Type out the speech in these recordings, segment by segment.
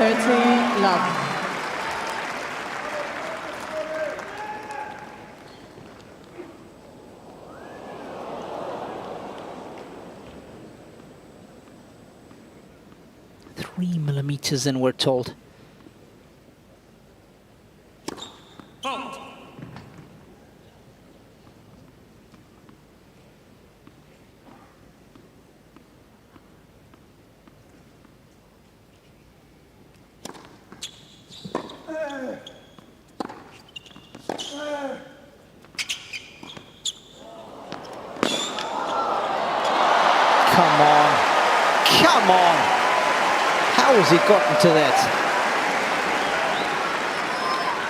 30 love. Millimeters in, we're told. Come on. Come on. How has he gotten to that?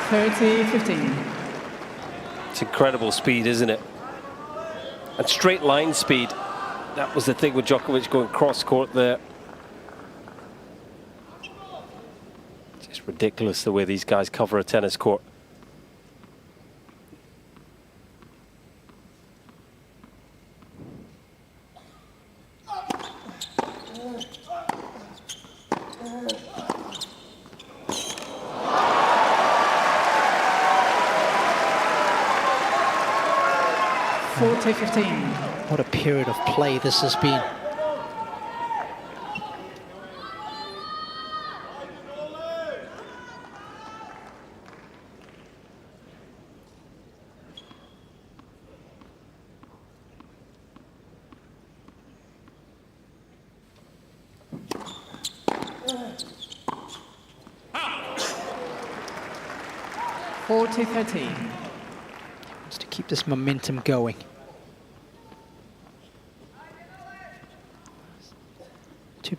30-15. It's incredible speed, isn't it? And straight line speed. That was the thing with Djokovic going cross court there. Just ridiculous the way these guys cover a tennis court. What a period of play this has been. Wants to keep this momentum going.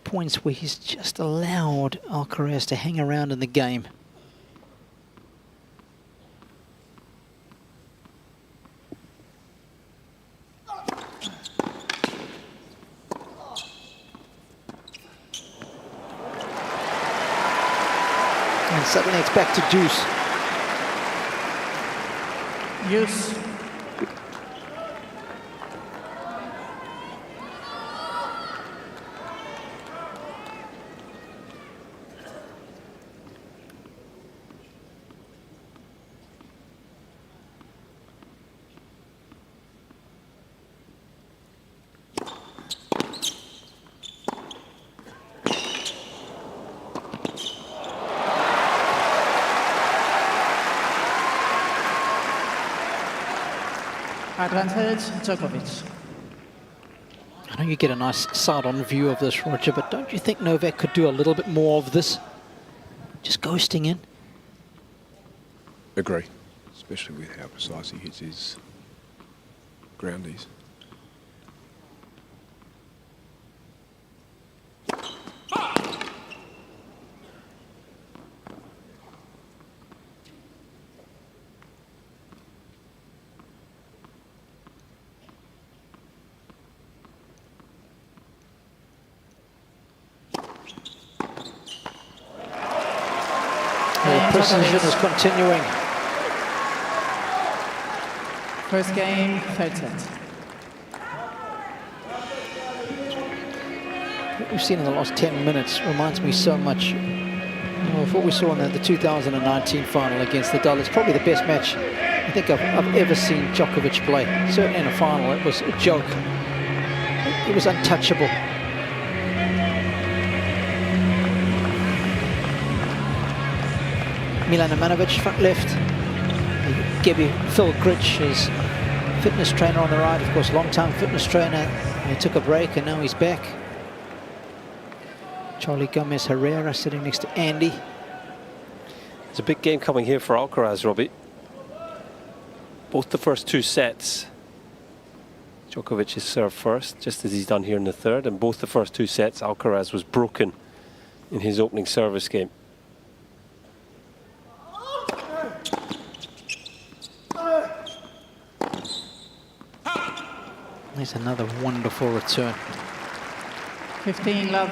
Points where he's just allowed Alcaraz to hang around in the game. And suddenly it's back to deuce. Yes. Advantage, Djokovic. I know you get a nice side-on view of this, Roger, but don't you think Novak could do a little bit more of this? Just ghosting in? Agree, especially with how precise he hits his groundies. Precision is continuing. First game, third set. What we've seen in the last 10 minutes reminds me so much of what we saw in the 2019 final against Nadal. It's probably the best match I think I've ever seen Djokovic play. Certainly in a final, it was a joke. It was untouchable. Milan Emanovich, front left. Gebi Phil Gritch, his fitness trainer on the right, of course, long-time fitness trainer. He took a break and now he's back. Charlie Gomez Herrera sitting next to Andy. There's a big game coming here for Alcaraz, Robbie. Both the first two sets, Djokovic has served first, just as he's done here in the third, and both the first two sets, Alcaraz was broken in his opening service game. There's another wonderful return. 15 love.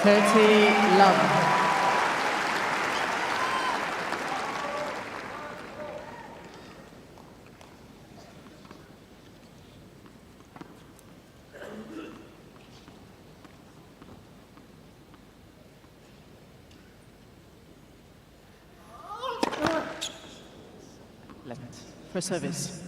30 love. For service.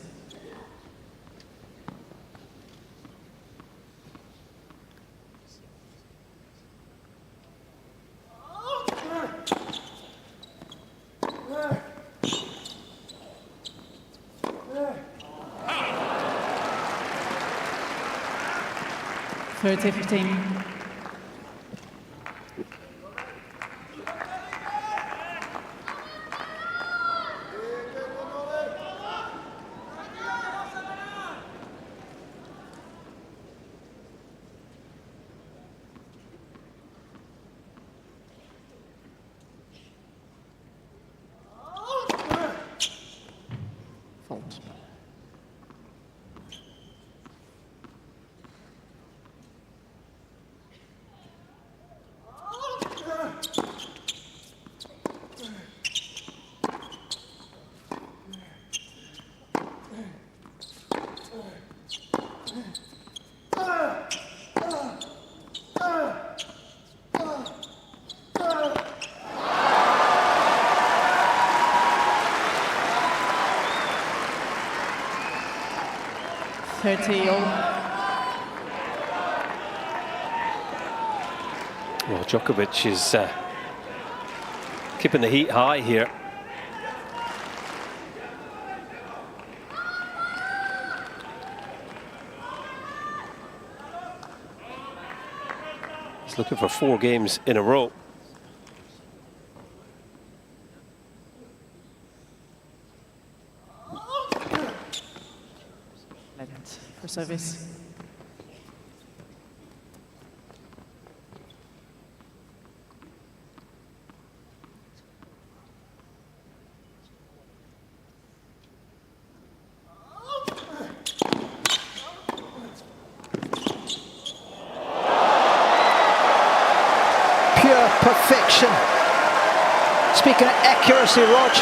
(30-15). Fault. Well, Djokovic is keeping the heat high here. He's looking for 4 games in a row. For service. Pure perfection. Speaking of accuracy, Rog.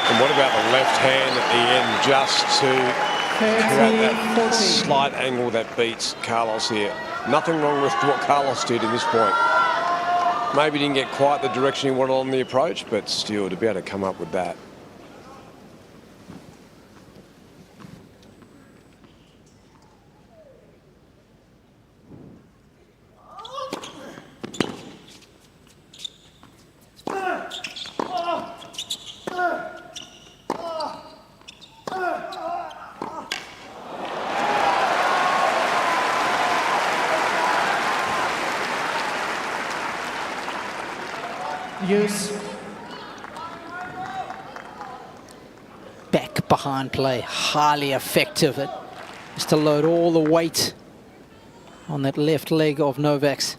And what about the left hand at the end, just to create that slight angle that beats Carlos here. Nothing wrong with what Carlos did in this point. Maybe didn't get quite the direction he wanted on the approach, but still to be able to come up with that. Use. Back behind play, highly effective. It is to load all the weight on that left leg of Novak's.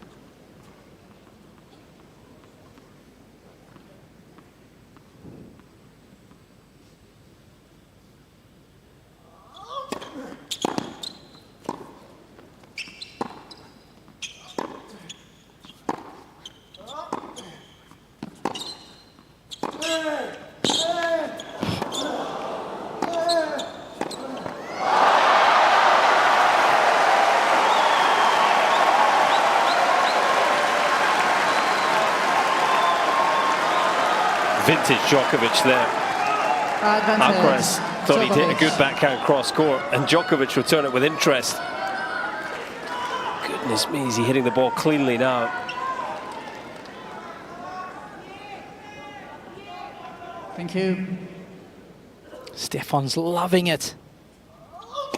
Vintage Djokovic there. Alcaraz thought he'd hit a good backhand cross court, and Djokovic will turn it with interest. Goodness me, is he hitting the ball cleanly now? Thank you. Stefan's loving it. He's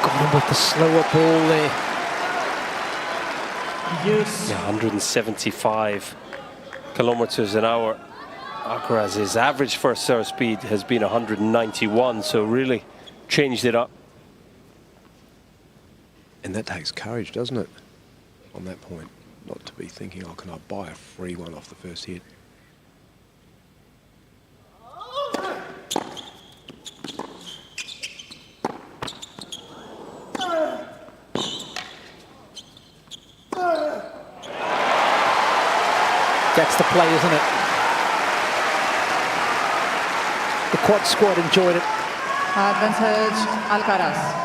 gone with the slower ball there. Use. Yeah, 175 kilometers an hour. Alcaraz's average first serve speed has been 191, so really changed it up. And that takes courage, doesn't it? On that point, not to be thinking, oh, can I buy a free one off the first hit? that's the play, isn't it? The quad squad enjoyed it. Advantage, Alcaraz.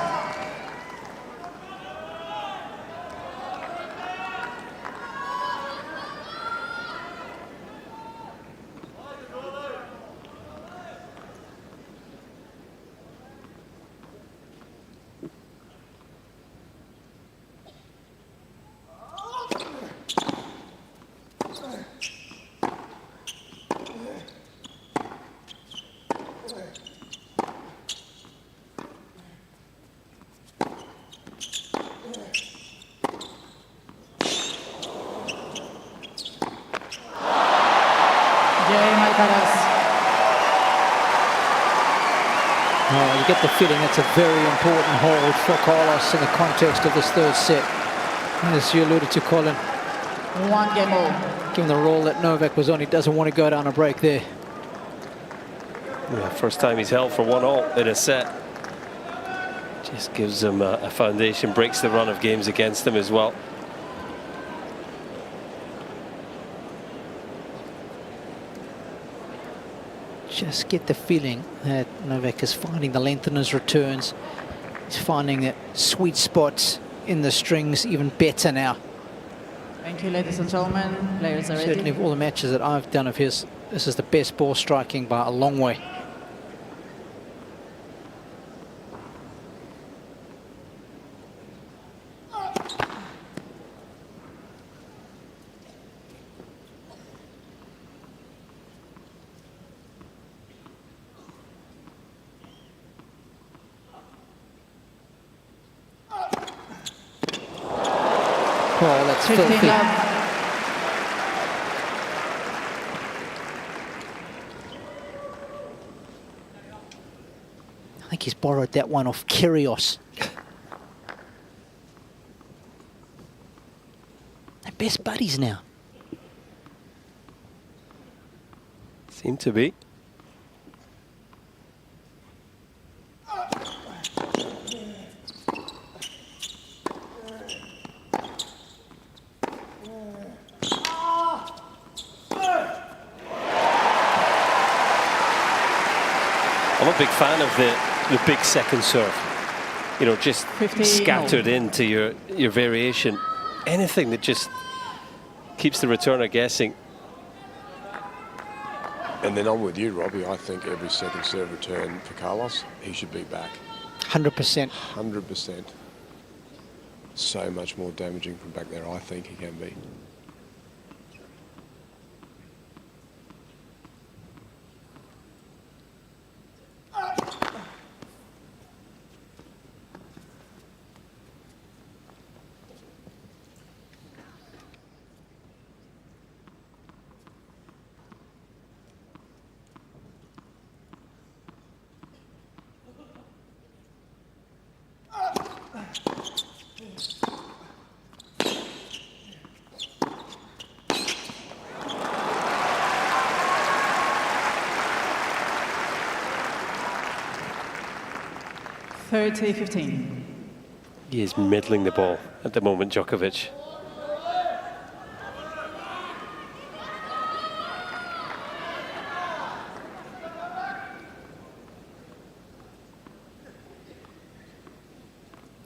Oh, you get the feeling it's a very important hold for Carlos in the context of this third set. As you alluded to, Colin. 1 game all. Given the role that Novak was on, he doesn't want to go down a break there. Yeah, first time he's held for 1-all in a set. Just gives him a foundation, breaks the run of games against him as well. Just get the feeling that Novak is finding the length in his returns. He's finding the sweet spots in the strings even better now. Thank you, ladies and gentlemen. Players are ready. Certainly of all the matches that I've done of his, this is the best ball striking by a long way. Oh, that's 15 filthy. love. I think he's borrowed that one off Kyrgios. They're best buddies now. Seem to be. I'm a big fan of the big second serve. You know, just 15. scattered into your variation. Anything that just keeps the returner guessing. And then I'm with you, Robbie. I think every second serve return for Carlos, he should be back. 100%. 100%. So much more damaging from back there, I think he can be. $30-15. He is middling the ball at the moment, Djokovic.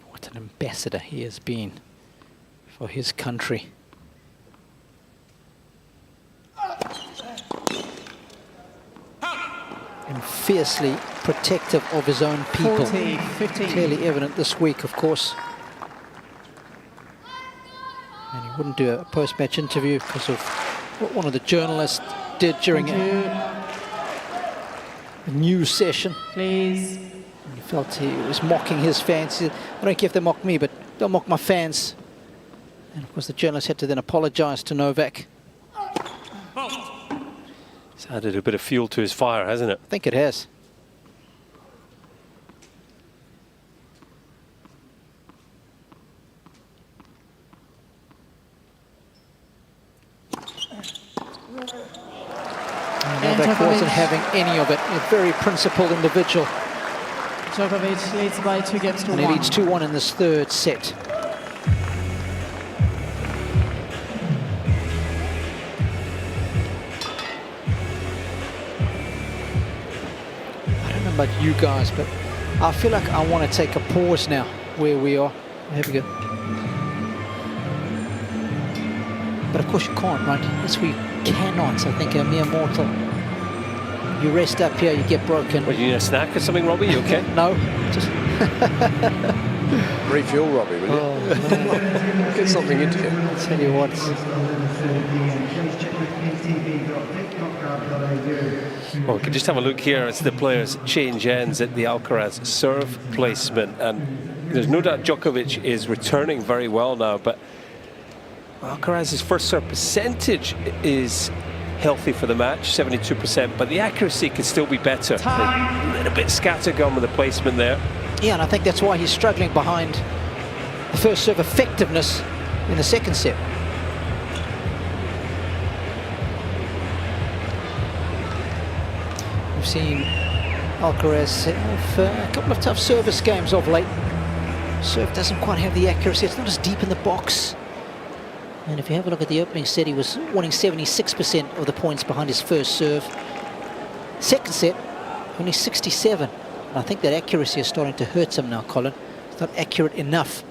What an ambassador he has been for his country. And fiercely protective of his own people. 40-15. Clearly evident this week, of course. And he wouldn't do a post-match interview because of what one of the journalists did during Thank a news session. Please. He felt he was mocking his fans. He said, I don't care if they mock me, but they'll mock my fans. And of course the journalist had to then apologize to Novak. It's added a bit of fuel to his fire, hasn't it? I think it has. Novak wasn't having any of it. A very principled individual. Djokovic leads by 2 games to 1. And he leads 2-1 in this third set. about you guys, but I feel like I want to take a pause now where we are. Have a go. But of course you can't, right? Yes, we cannot. I think a mere mortal. You rest up here, you get broken. Well, you need a snack or something, Robbie? You okay? No, just Refuel, Robbie, will you? oh, no. Get something into you. I'll tell you what. Well, we can just have a look here as the players change ends at the Alcaraz serve placement, and there's no doubt Djokovic is returning very well now, but Alcaraz's first serve percentage is healthy for the match, 72%, but the accuracy could still be better. A little bit scattergun with the placement there. Yeah, and I think that's why he's struggling behind the first serve effectiveness in the second set. We've seen Alcaraz have a couple of tough service games of late. Serve doesn't quite have the accuracy, it's not as deep in the box. And if you have a look at the opening set, he was winning 76% of the points behind his first serve. Second set, only 67. And I think that accuracy is starting to hurt him now, Colin. It's not accurate enough.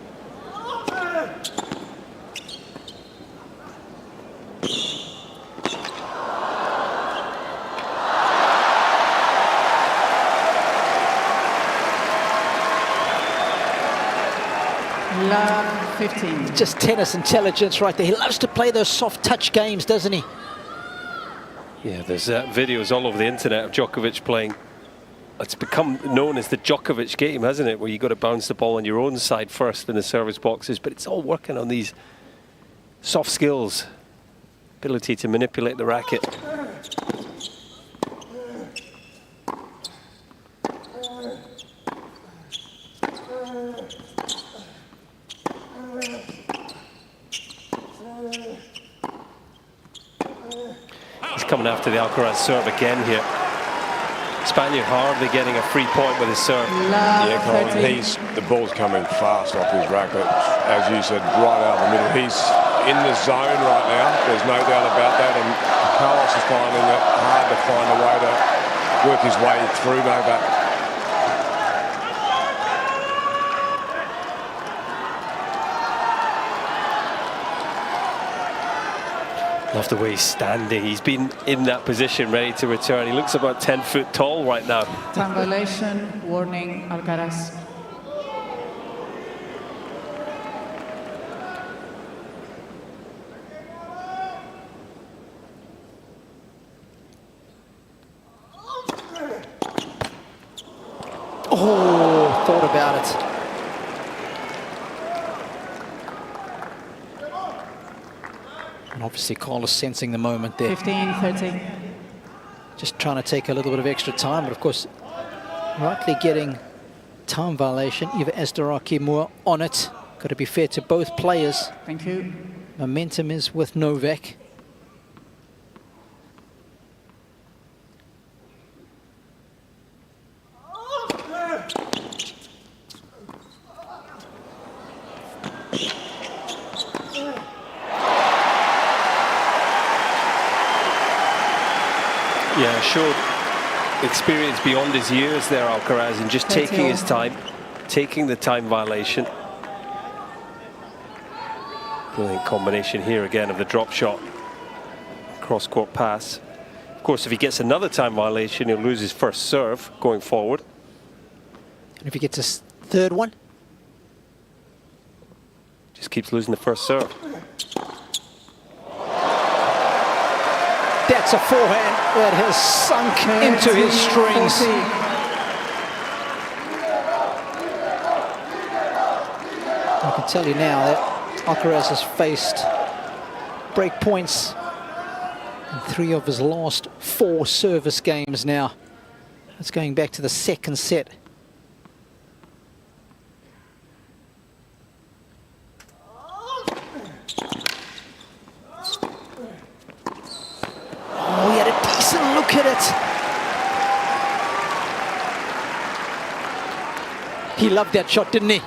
Love 15. Just tennis intelligence right there. He loves to play those soft touch games, doesn't he? Yeah, there's videos all over the internet of Djokovic playing. It's become known as the Djokovic game, hasn't it? Where you got to bounce the ball on your own side first in the service boxes, but it's all working on these soft skills, ability to manipulate the racket. He's coming after the Alcaraz serve again here. Spaniard hardly getting a free point with his serve. Yeah, Colin, the ball's coming fast off his racket, as you said, right out of the middle. He's in the zone right now, there's no doubt about that, and Carlos is finding it hard to find a way to work his way through Novak. Love the way he's standing. He's been in that position, ready to return. He looks about 10 foot tall right now. Time violation, warning, Alcaraz. Oh, thought about it. And obviously Carlos sensing the moment there. 15-30. Just trying to take a little bit of extra time, but of course, rightly getting time violation. Eva Esdaraki Moore on it. Got to be fair to both players. Thank you. Momentum is with Novak. Yeah, showed experience beyond his years there, Alcaraz, and just taking his time, taking the time violation. Brilliant combination here again of the drop shot, cross-court pass. Of course, if he gets another time violation, he'll lose his first serve going forward. And if he gets a third one? Just keeps losing the first serve. That's a forehand that has sunk into his strings. I can tell you now that Alcaraz has faced break points in 3 of his last 4 service games now. It's going back to the second set. Oh, he had a decent look at it. He loved that shot, didn't he?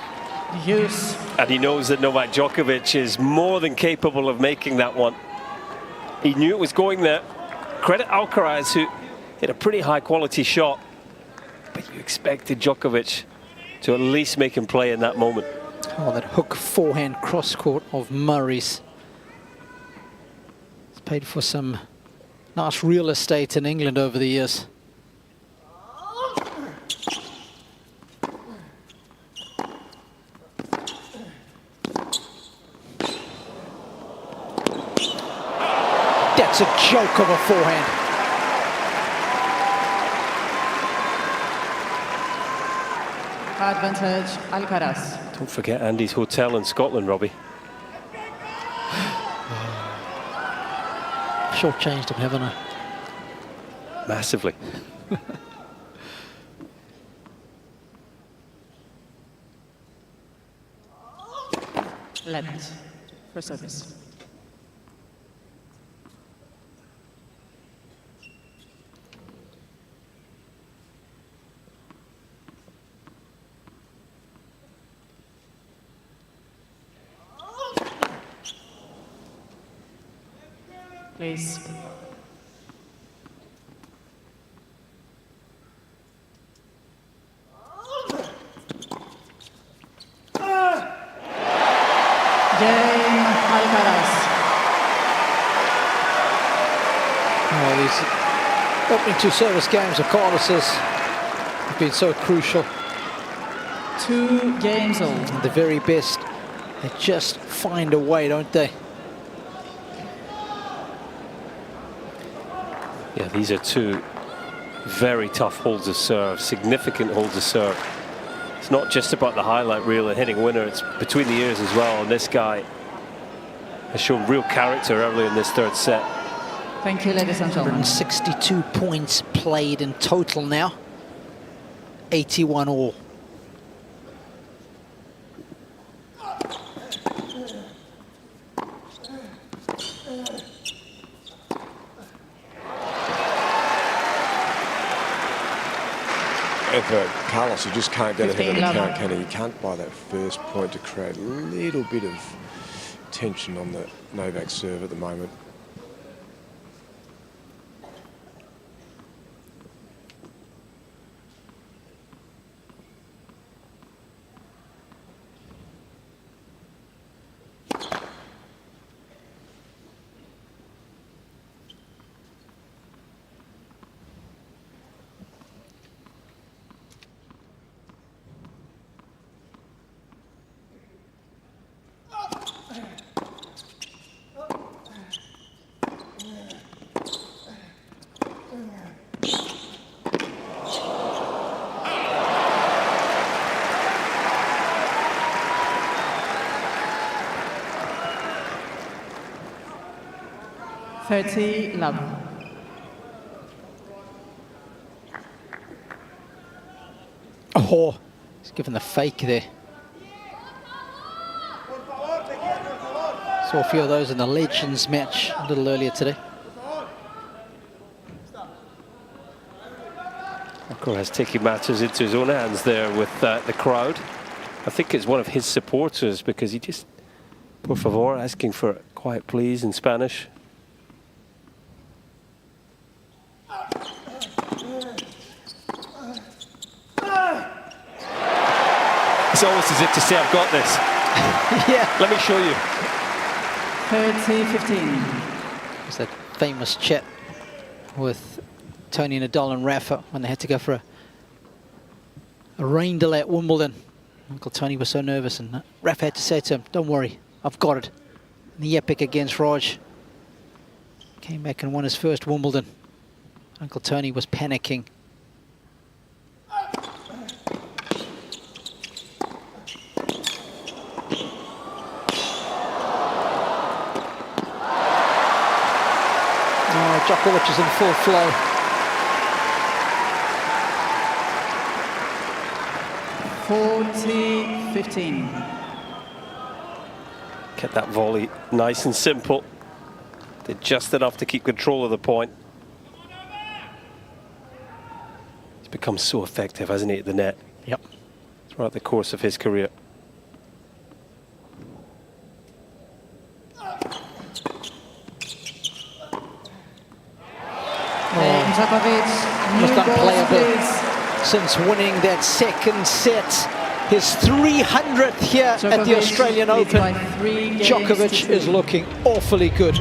Use. And he knows that Novak Djokovic is more than capable of making that one. He knew it was going there. Credit Alcaraz, who hit a pretty high quality shot. But you expected Djokovic to at least make him play in that moment. Oh, that hook forehand cross court of Murray's. It's paid for some nice real estate in England over the years. That's a joke of a forehand. Advantage, Alcaraz. Don't forget Andy's hotel in Scotland, Robbie. Short-changed him, haven't I? Massively. Left for service. Please. Game Alcaraz. Oh, these opening two service games of Carlos's have been so crucial. 2 games all. The very best, they just find a way, don't they? Yeah, these are two very tough holds of serve, significant holds of serve. It's not just about the highlight reel and hitting winner, it's between the ears as well. And this guy has shown real character early in this third set. Thank you, ladies and gentlemen. 162 points played in total now. 81 all. And for Carlos, you just can't get ahead of the 15 count, can he? You can't buy that first point to create a little bit of tension on the Novak serve at the moment. Love. Oh, he's given the fake there. Saw a few of those in the Legends match a little earlier today. Alcaraz taking matters into his own hands there with the crowd. I think it's one of his supporters because he just, por favor, asking for quiet please in Spanish. It's almost as if to say, I've got this. Yeah. Let me show you. 30-15. It's that famous chat with Tony Nadal and Rafa when they had to go for a rain delay at Wimbledon. Uncle Tony was so nervous and Rafa had to say to him, don't worry, I've got it. And the epic against Rod. Came back and won his first Wimbledon. Uncle Tony was panicking. Oh, Djokovic is in full flow. Kept that volley nice and simple. Did just enough to keep control of the point. He's become so effective, hasn't he, at the net? Yep. Throughout the course of his career. Djokovic, new Just balls, unplayable. please. since winning that second set. His 300th here at the Australian leads Open. by 3 games Djokovic to 2. is looking awfully good.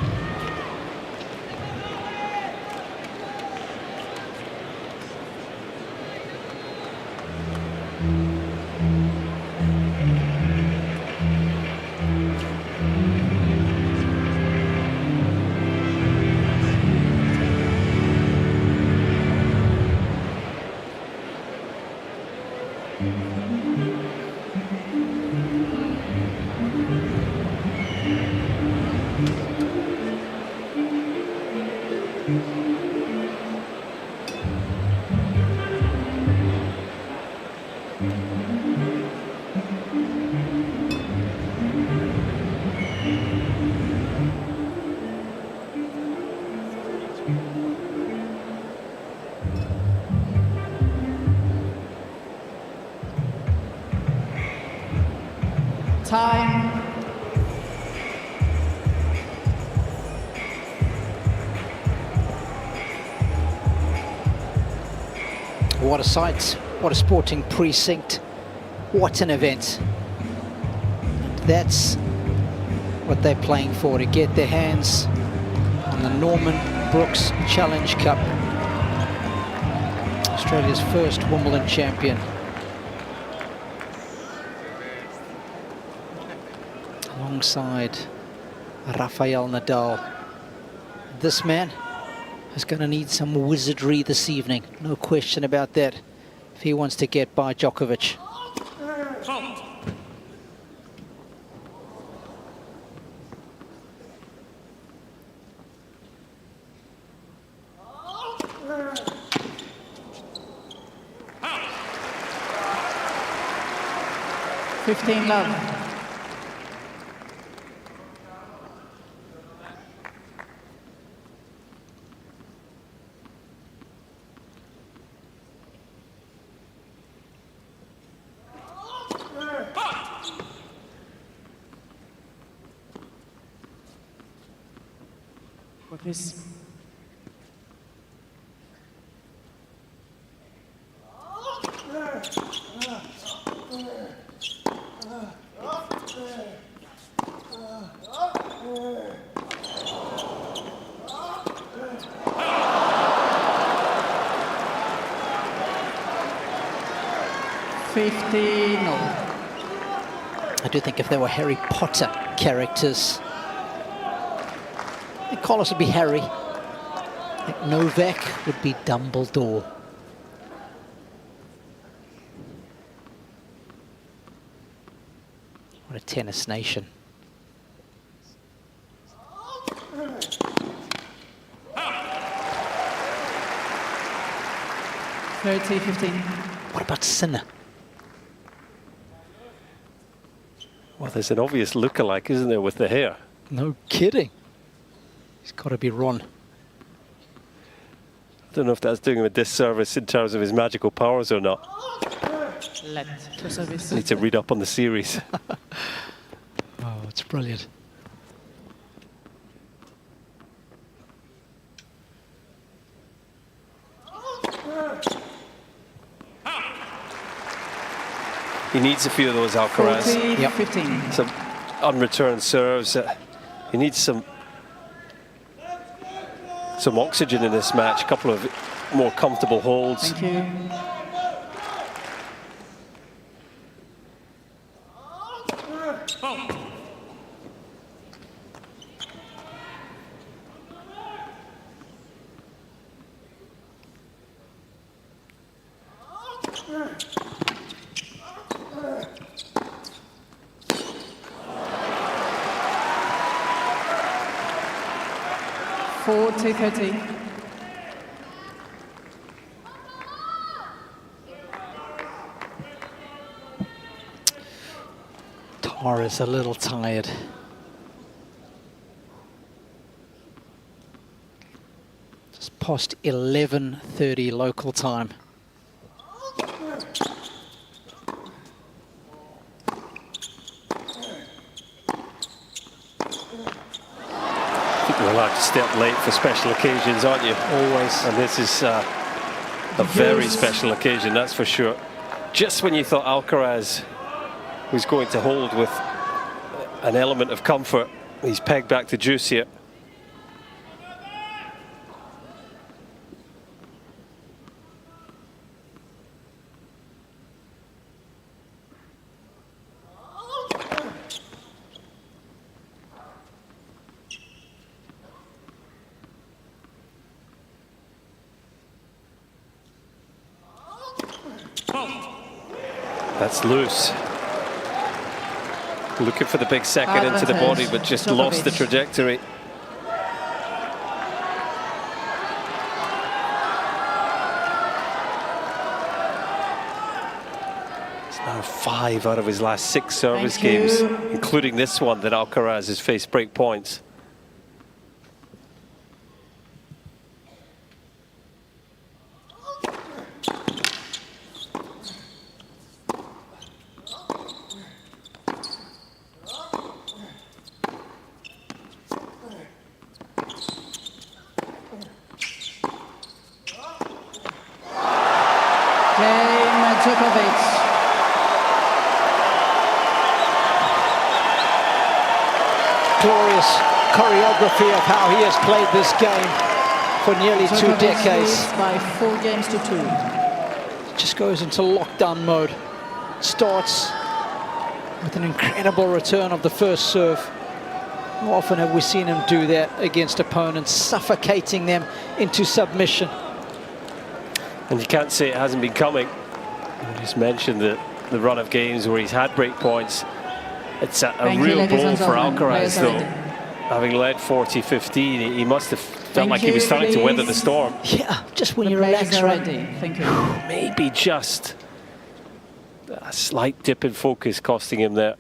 Time. What a sight, what a sporting precinct, what an event. That's what they're playing for, to get their hands on the Norman Brooks Challenge Cup. Australia's first Wimbledon champion. Alongside Rafael Nadal. This man is going to need some wizardry this evening, no question about that, if he wants to get by Djokovic. Love. What is? I do think if they were Harry Potter characters, I think Carlos would be Harry. I think Novak would be Dumbledore. What a tennis nation. What about Sinner? Well, there's an obvious look-alike, isn't there, with the hair? No kidding. He's got to be Ron. I don't know if that's doing him a disservice in terms of his magical powers or not. Need to read up on the series. Oh, it's brilliant. He needs a few of those, Alcaraz. 15. Some unreturned serves. He needs some oxygen in this match. A couple of more comfortable holds. Thank you. Tara's a little tired. Just past 11:30 local time. You're allowed to step late for special occasions, aren't you? Always. And this is A very special occasion, that's for sure. Just when you thought Alcaraz was going to hold with an element of comfort, he's pegged back to juice here. That's loose. Looking for the big second into the body, but just lost the trajectory. It's now 5 out of his last 6 service games, including this one that Alcaraz has faced break points. Cain Djokovic. Glorious choreography of how he has played this game for nearly 2 Djokovic decades. leads by 4 games to 2. Just goes into lockdown mode. Starts with an incredible return of the first serve. How often have we seen him do that against opponents, suffocating them into submission? And you can't say it hasn't been coming. You just mentioned the run of games where he's had break points. It's a real blow for Alcaraz, though. Having led 40-15, he must have felt like he was starting to weather the storm. Yeah, just when you relax, right? Thank you. Maybe just a slight dip in focus costing him there.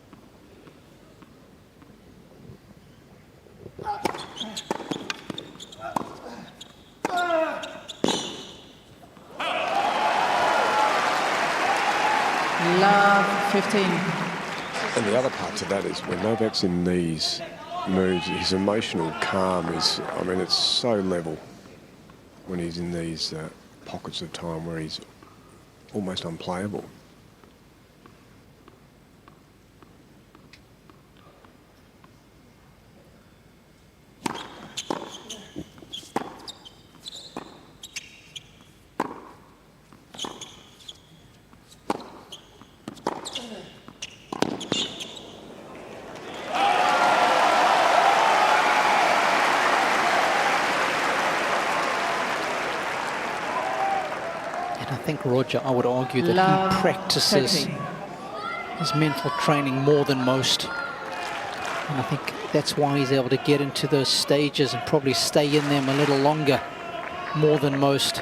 Love 15. And the other part to that is when Novak's in these moves, his emotional calm is, I mean, it's so level when he's in these pockets of time where he's almost unplayable. I think, Roger, I would argue that he practices his mental training more than most. And I think that's why he's able to get into those stages and probably stay in them a little longer, more than most.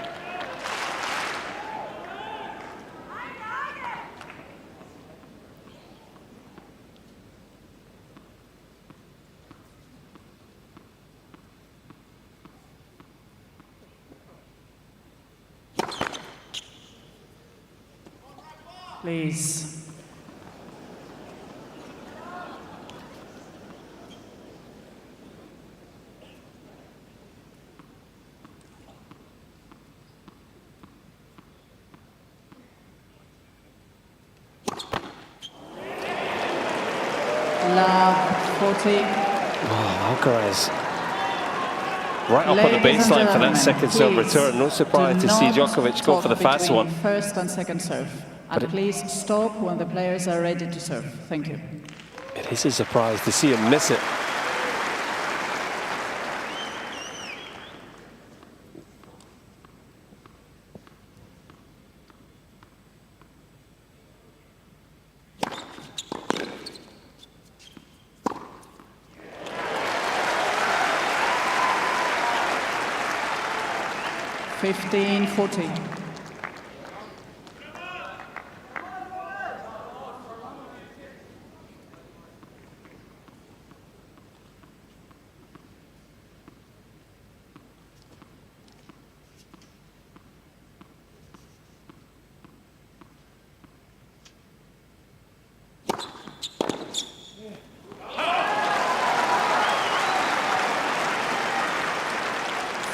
Please. Love 40. Wow, Alcaraz right up on the baseline for that second serve return. No surprise to see Djokovic go for the fast one. First and second serve. And please stop when the players are ready to serve. Thank you. It is a surprise to see him miss it. Fifteen, 40.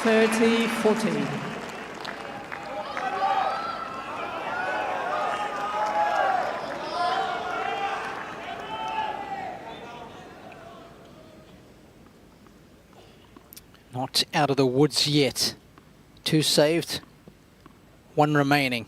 Thirty, 40. out of the woods yet. 2 saved, 1 remaining.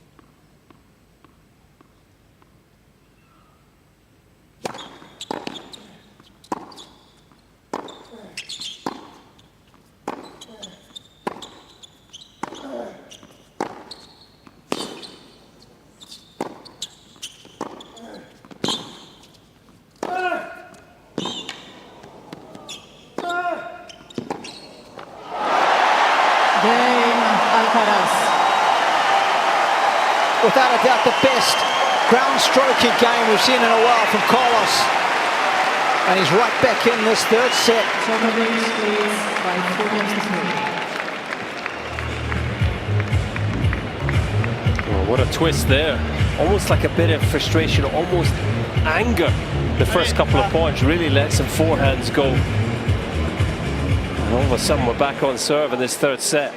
Alcaraz. Without a doubt, the best ground stroking game we've seen in a while from Carlos. And he's right back in this 3rd set. Djokovic leads by 4 games to 3. Oh, what a twist there. Almost like a bit of frustration, almost anger. The first couple of points really let some forehands go. And all of a sudden we're back on serve in this 3rd set.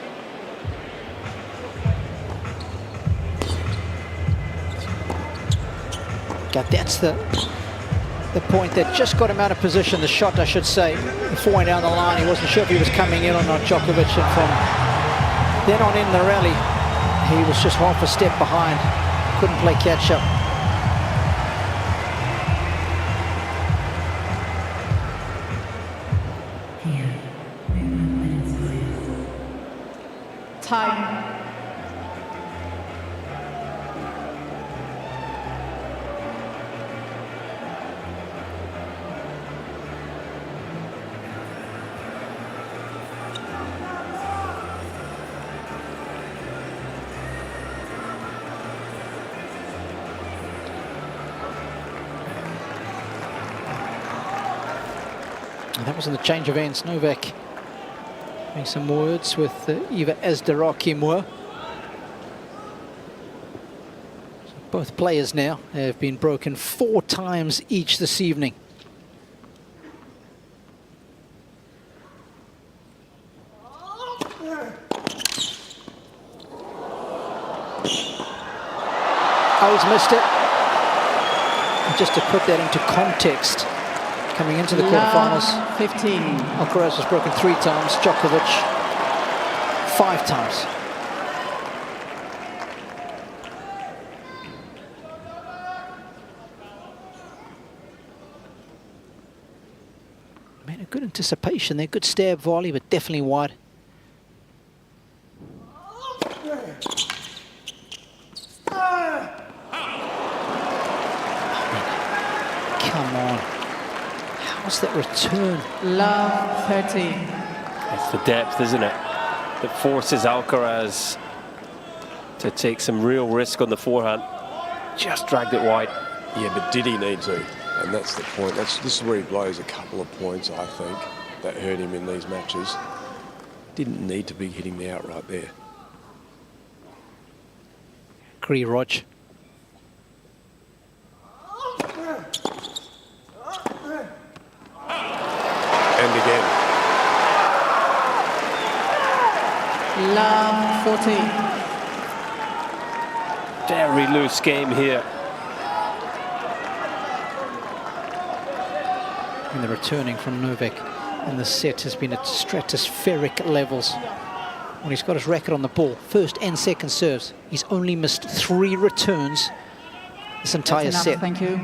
God, that's the point that just got him out of position, the shot I should say. Before went down the line, he wasn't sure if he was coming in or not, Djokovic, and from then on in the rally, he was just half a step behind. Couldn't play catch up. Time. And that was in the change of ends. Novak having some words with Eva Ezdarakimwa. Both players now have been broken 4 times each this evening. O's missed it. And just to put that into context, coming into the quarterfinals, 15. Alcaraz was broken 3 times, Djokovic 5 times. Man, a good anticipation there, good stab volley, but definitely wide. Come on. How's that return? Love 13. It's the depth, isn't it? That forces Alcaraz to take some real risk on the forehand. Just dragged it wide. Yeah, but did he need to? And that's the point. This is where he blows a couple of points, I think, that hurt him in these matches. Didn't need to be hitting the outright there. Agree, Rog. And again. Love 14. Very loose game here. And the returning from Novak in the set has been at stratospheric levels. When he's got his racket on the ball, 1st and 2nd serves, he's only missed 3 returns this entire That's set. enough, thank you.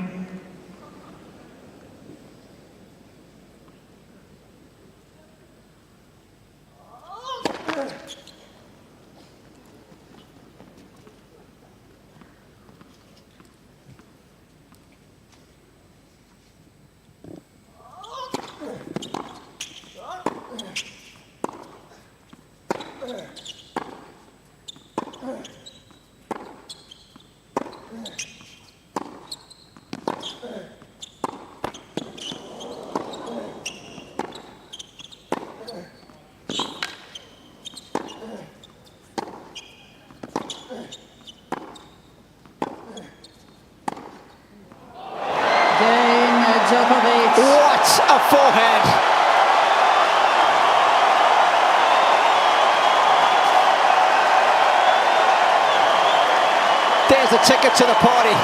Djokovic. What a forehand! There's a ticket to the party.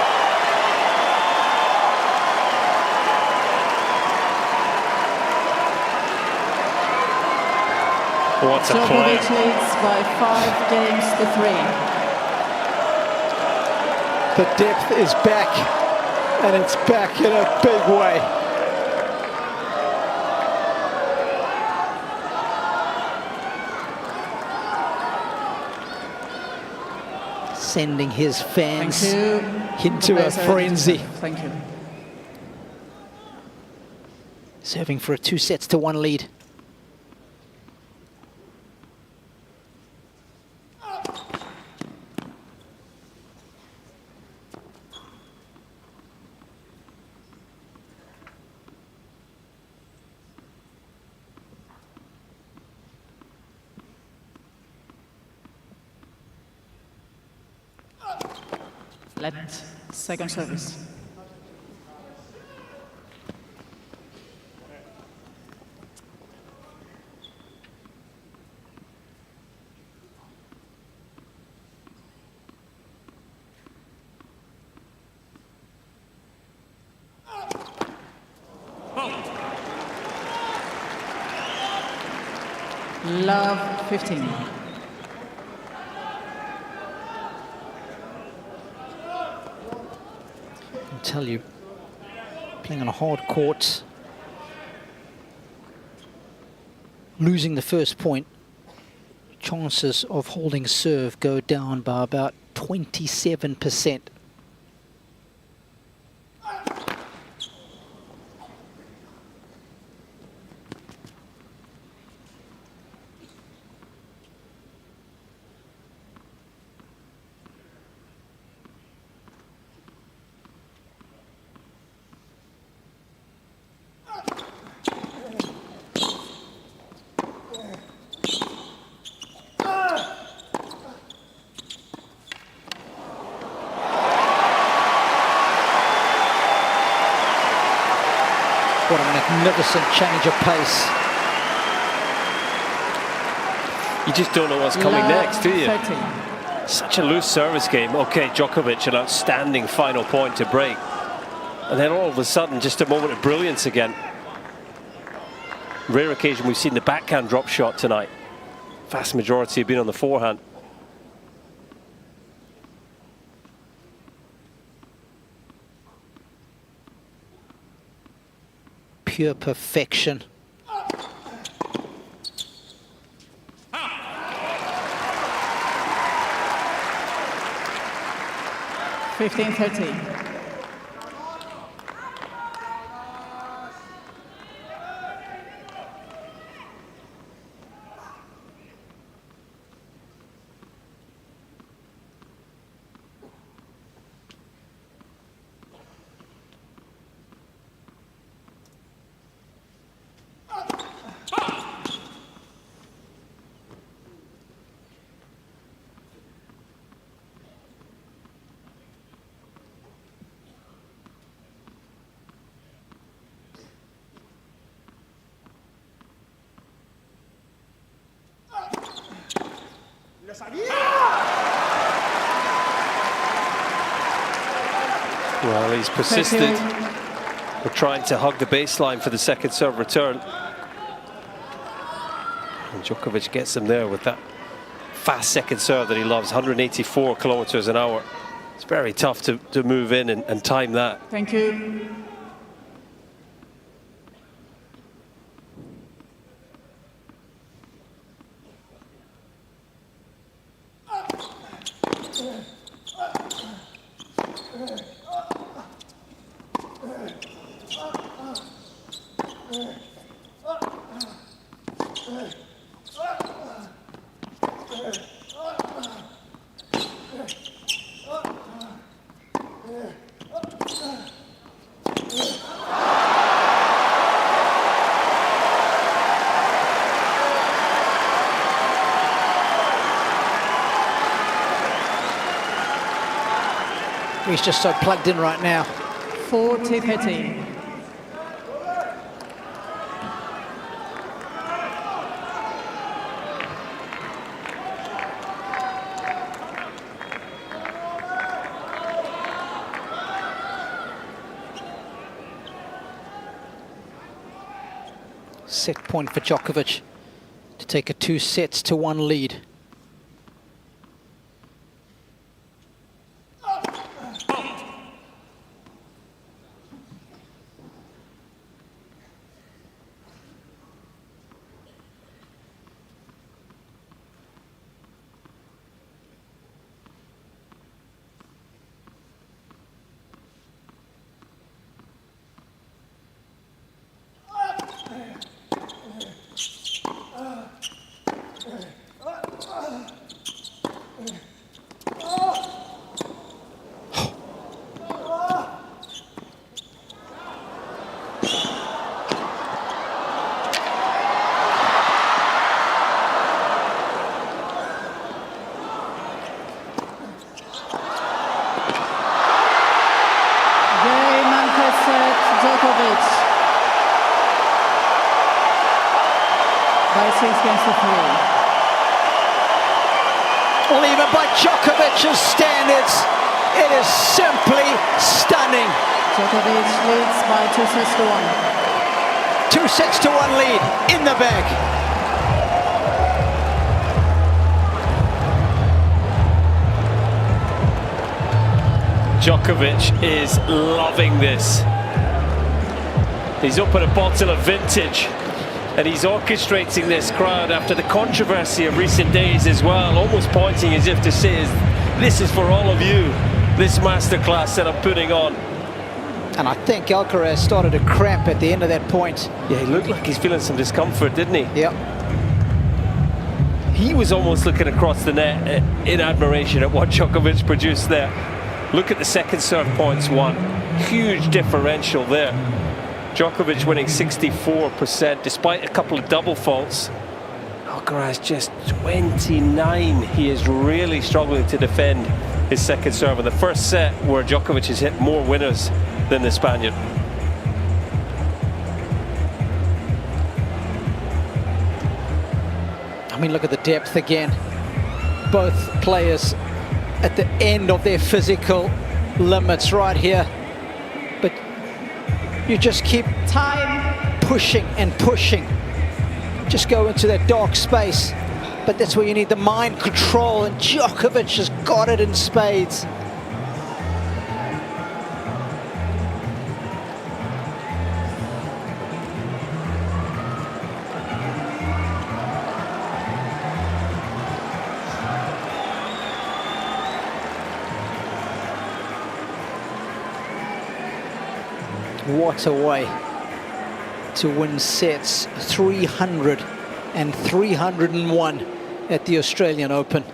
What a play. Djokovic leads by 5 games to 3. The depth is back, and it's back in a big way. Sending his fans into a frenzy. Thank you. Serving for a 2-1 lead. Let second service. Love 15. Tell you, playing on a hard court, losing the first point, chances of holding serve go down by about 27%. What a magnificent change of pace. You just don't know what's coming next, do you? 13. Such a loose service game. Okay, Djokovic, an outstanding final point to break. And then all of a sudden, just a moment of brilliance again. Rare occasion we've seen the backhand drop shot tonight. Vast majority have been on the forehand. Pure perfection. Fifteen 13. Well, he's persisted. We're trying to hug the baseline for the second serve return. And Djokovic gets him there with that fast second serve that he loves, 184 kilometers an hour. It's very tough to move in and time that. Thank you. He's just so plugged in right now. 40-13. Set point for Djokovic to take a 2-1 lead. Djokovic by 6-3. Well, even by Djokovic's standards, it is simply stunning. Djokovic leads by 2-1. 2-1 lead in the bag. Djokovic is loving this. He's opened a bottle of vintage and he's orchestrating this crowd after the controversy of recent days as well, almost pointing as if to say, this is for all of you, this masterclass that I'm putting on. And I think Alcaraz started to cramp at the end of that point. Yeah, he looked like he's feeling some discomfort, didn't he? Yep. He was almost looking across the net in admiration at what Djokovic produced there. Look at the second serve points won. Huge differential there. Djokovic winning 64% despite a couple of double faults. Alcaraz just 29. He is really struggling to defend his second serve in the first set, where Djokovic has hit more winners than the Spaniard. I mean, look at the depth again. Both players at the end of their physical limits right here. But you just keep pushing and pushing. Just go into that dark space. But that's where you need the mind control, and Djokovic has got it in spades. What a way to win sets 300 and 301 at the Australian Open.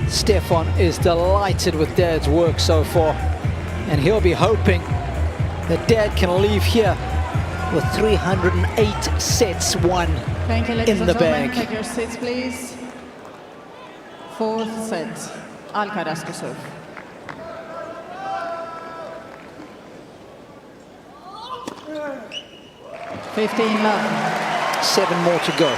Stefan is delighted with Dad's work so far, and he'll be hoping that Dad can leave here with 308 sets won Thank you, ladies in and the gentlemen. bag. Take your seats, please. Fourth set, Alcaraz to serve. (15-love). 7 more to go.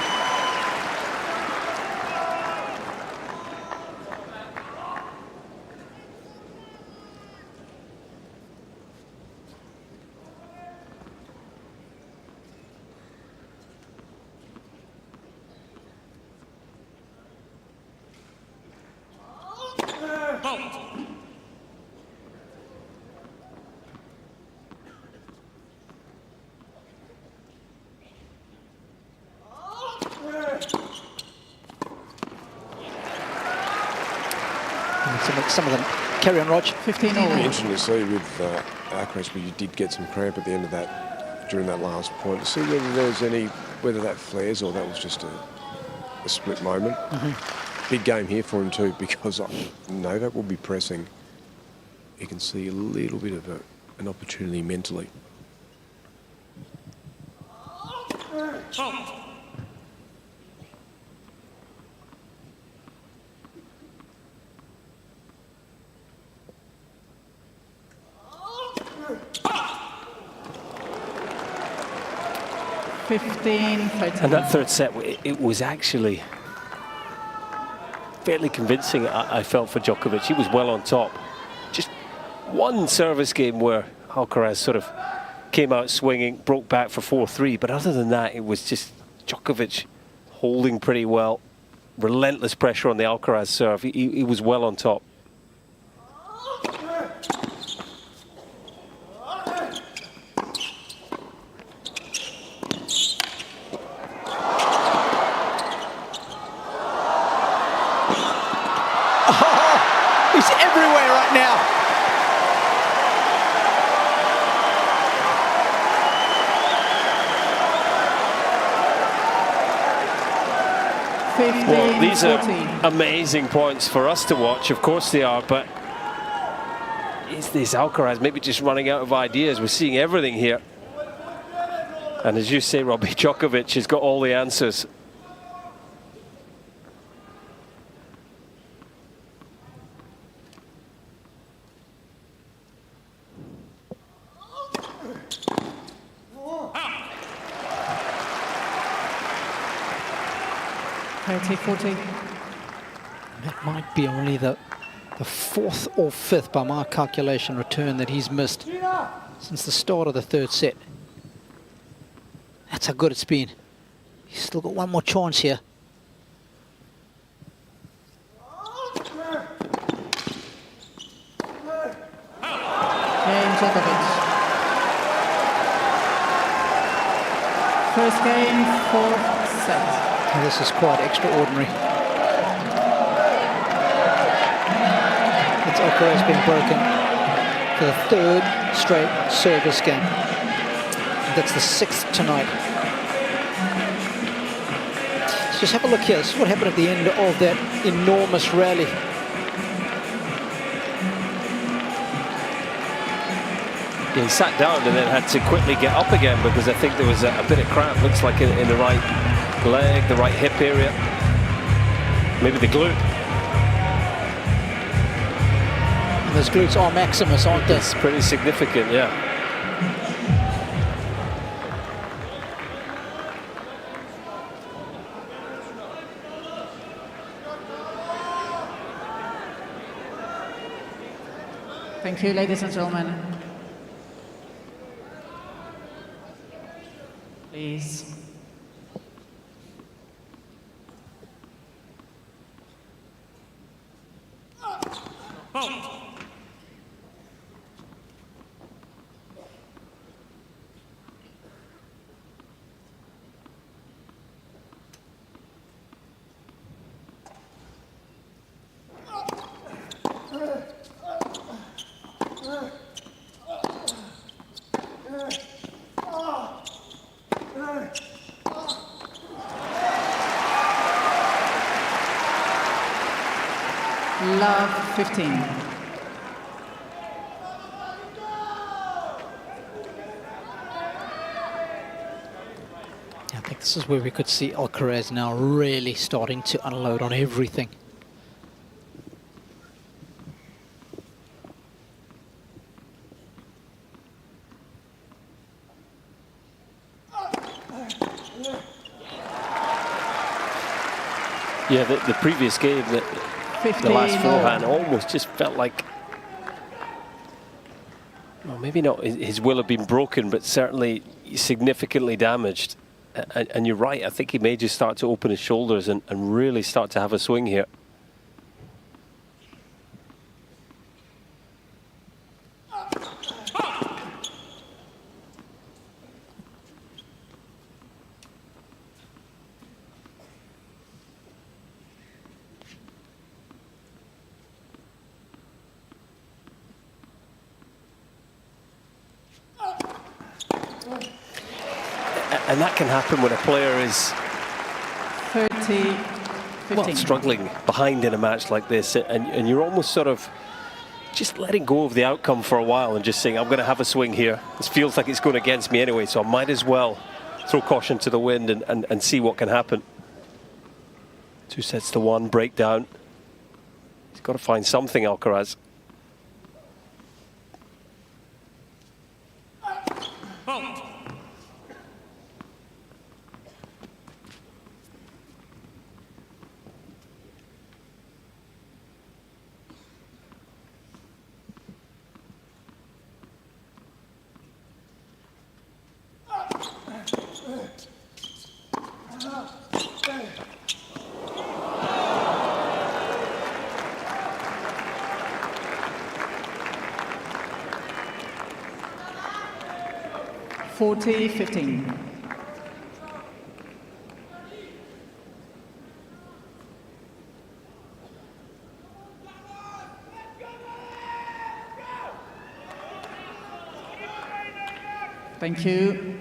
Some of them carry on, Rog. 15 It'll be all. interesting to see with Alcaraz, but you did get some cramp at the end of that, during that last point, to see whether there's any, whether that flares or that was just a split moment. Big game here for him too, because Novak will be pressing. You can see a little bit of an opportunity mentally. And that third set, it was actually fairly convincing, I felt, for Djokovic. He was well on top. Just one service game where Alcaraz sort of came out swinging, broke back for 4-3. But other than that, it was just Djokovic holding pretty well. Relentless pressure on the Alcaraz serve. He was well on top. Oh, he's everywhere right now. Well, these are amazing points for us to watch. Of course they are, but is this Alcaraz maybe just running out of ideas? We're seeing everything here. And as you say, Robbie, Djokovic has got all the answers. That might be only the fourth or fifth, by my calculation, return that he's missed since the start of the third set. That's how good it's been. He's still got one more chance here. Cain Djokovic. First game, fourth set. And this is quite extraordinary. It's Alcaraz being broken for the third straight service game. That's the sixth tonight. Let's just have a look here. This is what happened at the end of that enormous rally. Yeah, he sat down and then had to quickly get up again because I think there was a bit of cramp. Looks like in the right leg, the right hip area, maybe the glute. And those glutes are maximus, aren't they? It's pretty significant, yeah. Thank you, ladies and gentlemen. Please. Love 15. I think this is where we could see Alcaraz now really starting to unload on everything. Yeah, the previous game, the last forehand almost just felt like, well, maybe not his will have been broken, but certainly significantly damaged. And you're right, I think he may just start to open his shoulders and really start to have a swing here. And that can happen when a player is 30-15. struggling behind in a match like this, and you're almost sort of just letting go of the outcome for a while and just saying, I'm going to have a swing here. This feels like it's going against me anyway, so I might as well throw caution to the wind and see what can happen. 2-1, breakdown. He's got to find something, Alcaraz. 40-15. Thank you.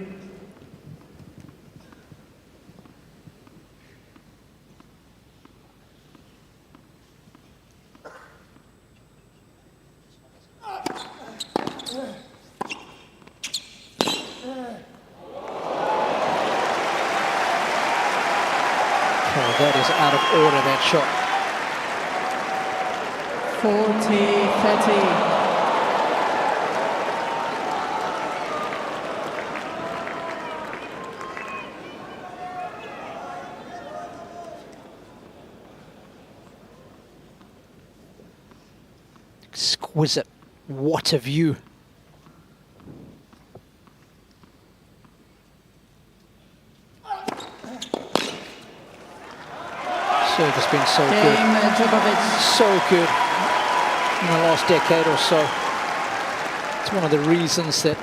That is out of order, that shot. 40-30. Exquisite. What a view. Serve has been so good. Djokovic. So good in the last decade or so. It's one of the reasons that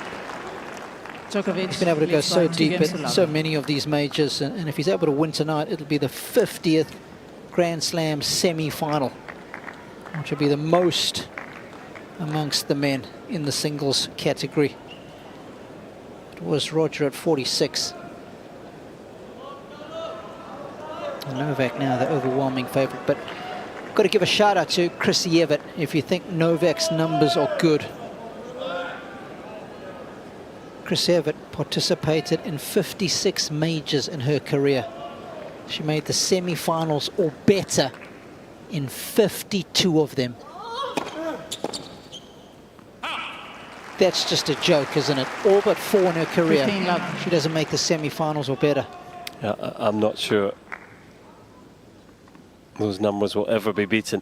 Djokovic he's been able to go leads so by 2 deep games to at love. so many of these majors. And if he's able to win tonight, it'll be the 50th Grand Slam semi-final, which will be the most amongst the men in the singles category. It was Roger at 46. And Novak now the overwhelming favourite, but got to give a shout out to Chris Evert if you think Novak's numbers are good. Chris Evert participated in 56 majors in her career. She made the semi-finals or better in 52 of them. That's just a joke, isn't it? All but 4 in her career. 15 love. She doesn't make the semi-finals or better. Yeah, I'm not sure those numbers will ever be beaten.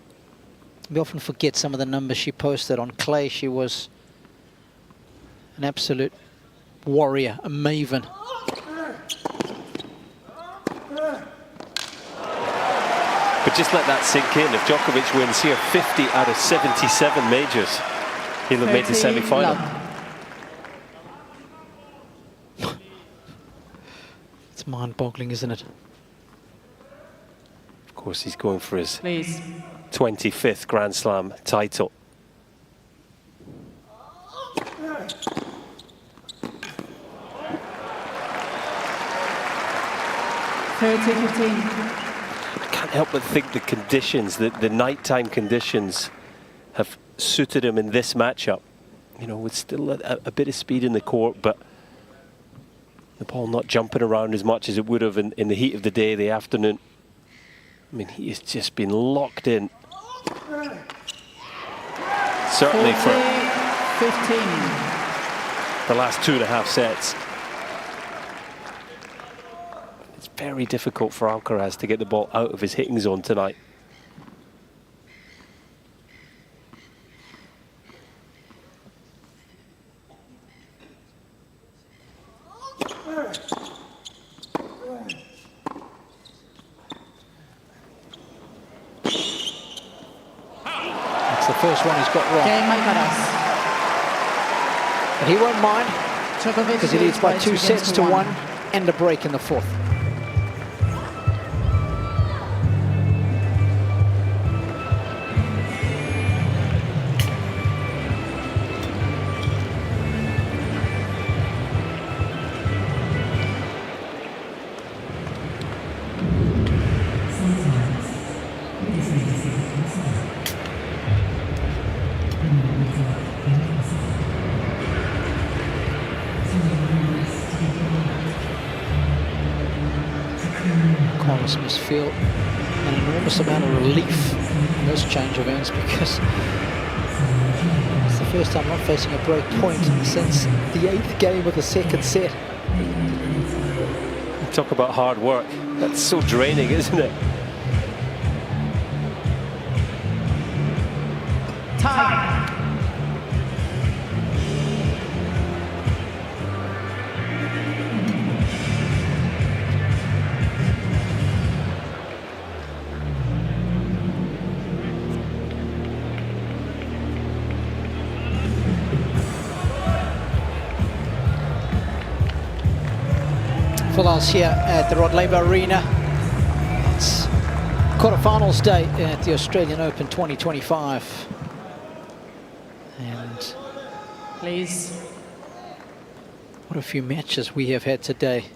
We often forget some of the numbers she posted on clay. She was an absolute warrior, a maven. But just let that sink in. If Djokovic wins here 50 out of 77 majors, he'll have made the 30 semi-final. love. It's mind-boggling, isn't it? Of course, he's going for his Please. 25th Grand Slam title. I can't help but think the conditions, the nighttime conditions, have suited him in this matchup. You know, with still a bit of speed in the court, but the ball not jumping around as much as it would have in the heat of the day, the afternoon. I mean, he has just been locked in. Certainly for 15. the last 2.5 sets. It's very difficult for Alcaraz to get the ball out of his hitting zone tonight. That's the first one he's got wrong. Cain Alcaraz. But he won't mind, Djokovic because he leads by 2 sets to 1 1. and a break in the 4th. Carlos must feel an enormous amount of relief in this change of ends, because it's the first time not facing a break point since the 8th game of the 2nd set. Talk about hard work. That's so draining, isn't it? Tie. full house here at the Rod Laver Arena. It's quarterfinals day at the Australian Open 2025. And Please. what a few matches we have had today.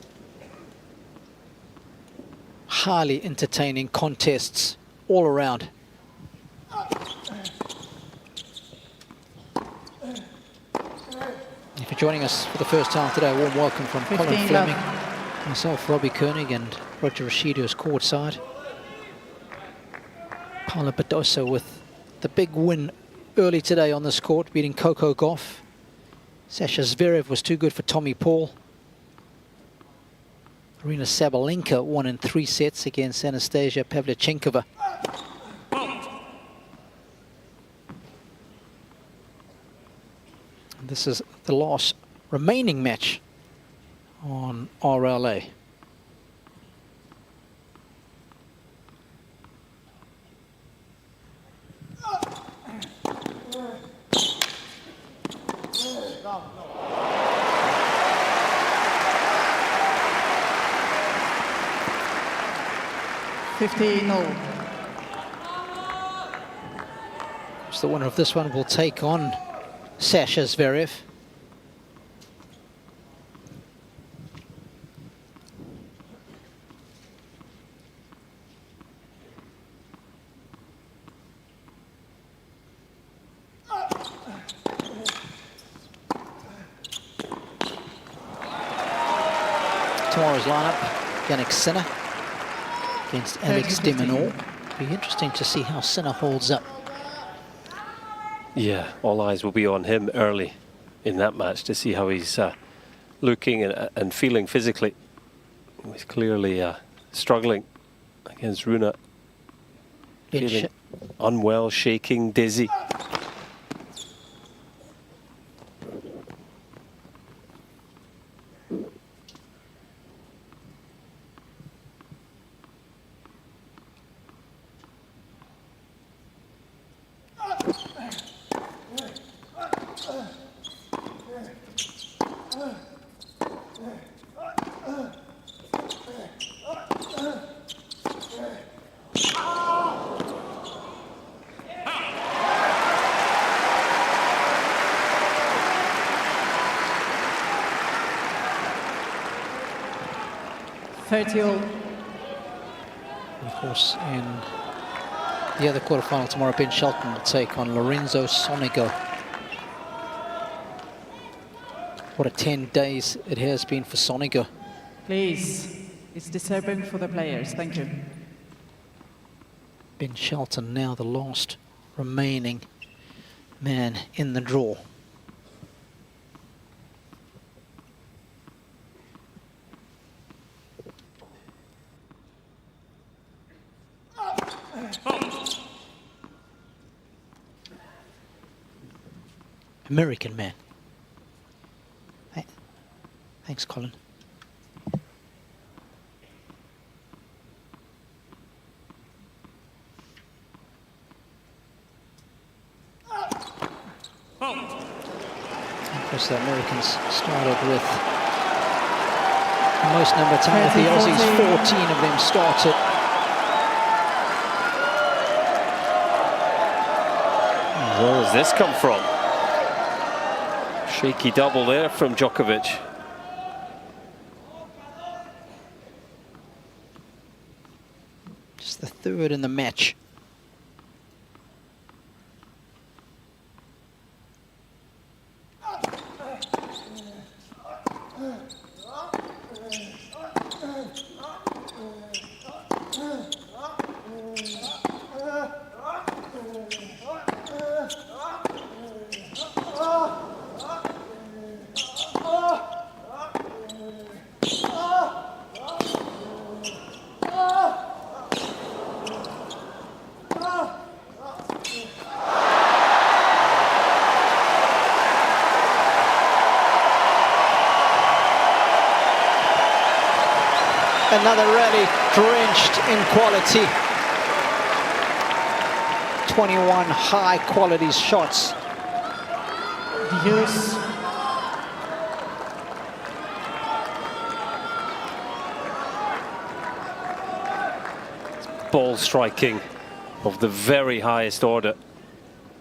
Highly entertaining contests all around. If you're joining us for the first time today, a warm welcome from Colin Fleming, myself, Robbie Koenig, and Roger Rashid, who's courtside. Paula Badosa with the big win early today on this court, beating Coco Gauff. Sasha Zverev was too good for Tommy Paul. Aryna Sabalenka won in 3 sets against Anastasia Pavlyuchenkova. This is the last remaining match on RLA. So the winner of this one will take on Sasha Zverev. Tomorrow's lineup: Jannik Sinner against Alex de Minaur. Be interesting to see how Sinner holds up. Yeah, all eyes will be on him early in that match to see how he's looking and feeling physically. He's clearly struggling against Rune. Feeling unwell, shaking, dizzy. Of course, in the other quarterfinal tomorrow, Ben Shelton will take on Lorenzo Sonego. What a 10 days it has been for Sonego. Please, it's disturbing for the players. Thank you. Ben Shelton now the last remaining man in the draw. American man. Thanks, Colin. Of course, the Americans started with the most number of time with the Aussies. 14 of them started. Where does this come from? Shaky double there from Djokovic. Just the third in the match. Another rally drenched in quality. 21 high quality shots. Views. ball striking of the very highest order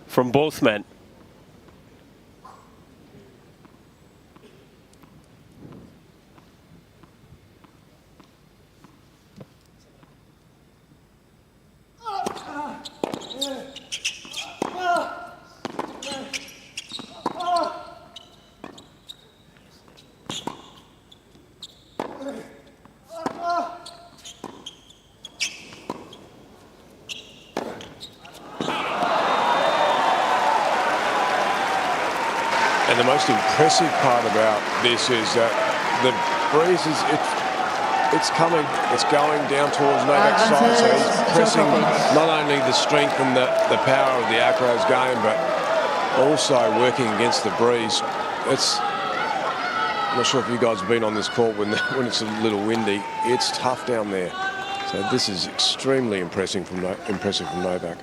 from both men. And the most impressive part about this is that the breeze is it's coming, it's going down towards Novak's side, so he's pressing not only the strength and the power of the Alcaraz game, but also working against the breeze. I'm not sure if you guys have been on this court when it's a little windy. It's tough down there. So this is extremely impressive from Novak.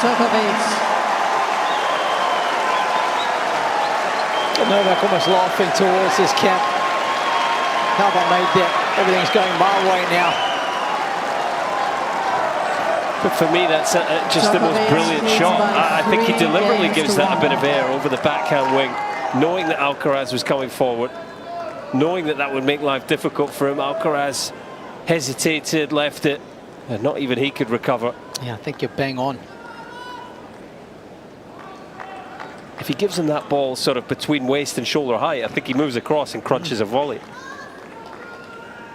Djokovic. Novak almost laughing towards his camp. How have I made that? Everything's going my way now. But for me, that's just the most brilliant shot. I think he deliberately gives that a bit of air over the backhand wing, knowing that Alcaraz was coming forward, knowing that that would make life difficult for him. Alcaraz hesitated, left it, and not even he could recover. Yeah, I think you're bang on. If he gives him that ball sort of between waist and shoulder height, I think he moves across and crunches a volley.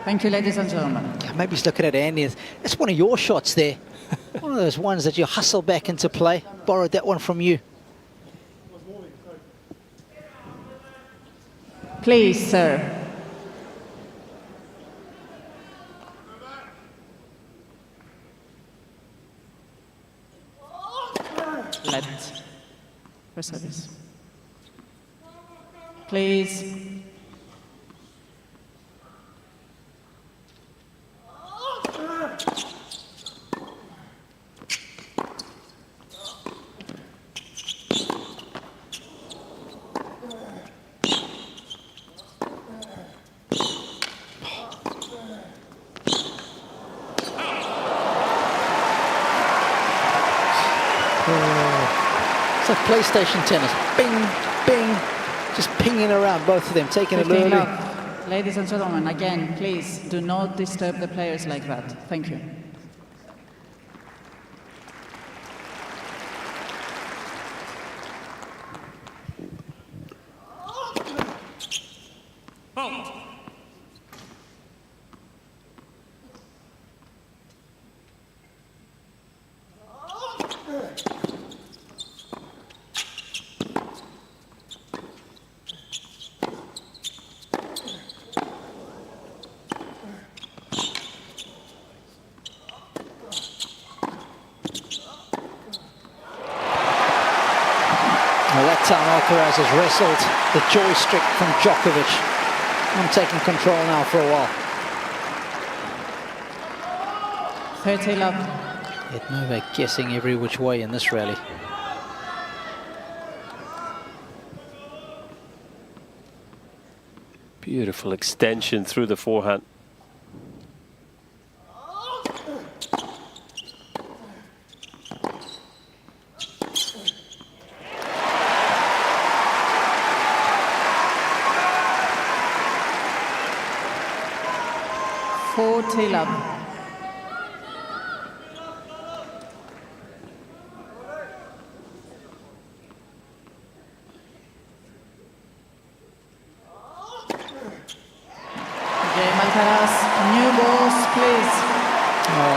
Thank you, ladies and gentlemen. Yeah, maybe he's looking at Andy. That's one of your shots there. One of those ones that you hustle back into play. Borrowed that one from you. Please, sir. Let. For service. Please. It's like PlayStation tennis. Bing, bing. Just pinging around, both of them, taking it early. Ladies and gentlemen, again, please do not disturb the players like that. Thank you. Alcaraz has wrestled the joystick from Djokovic. I'm taking control now for a while. 30 love. Yet Novak guessing every which way in this rally. Beautiful extension through the forehand. Love. Alcaraz, new balls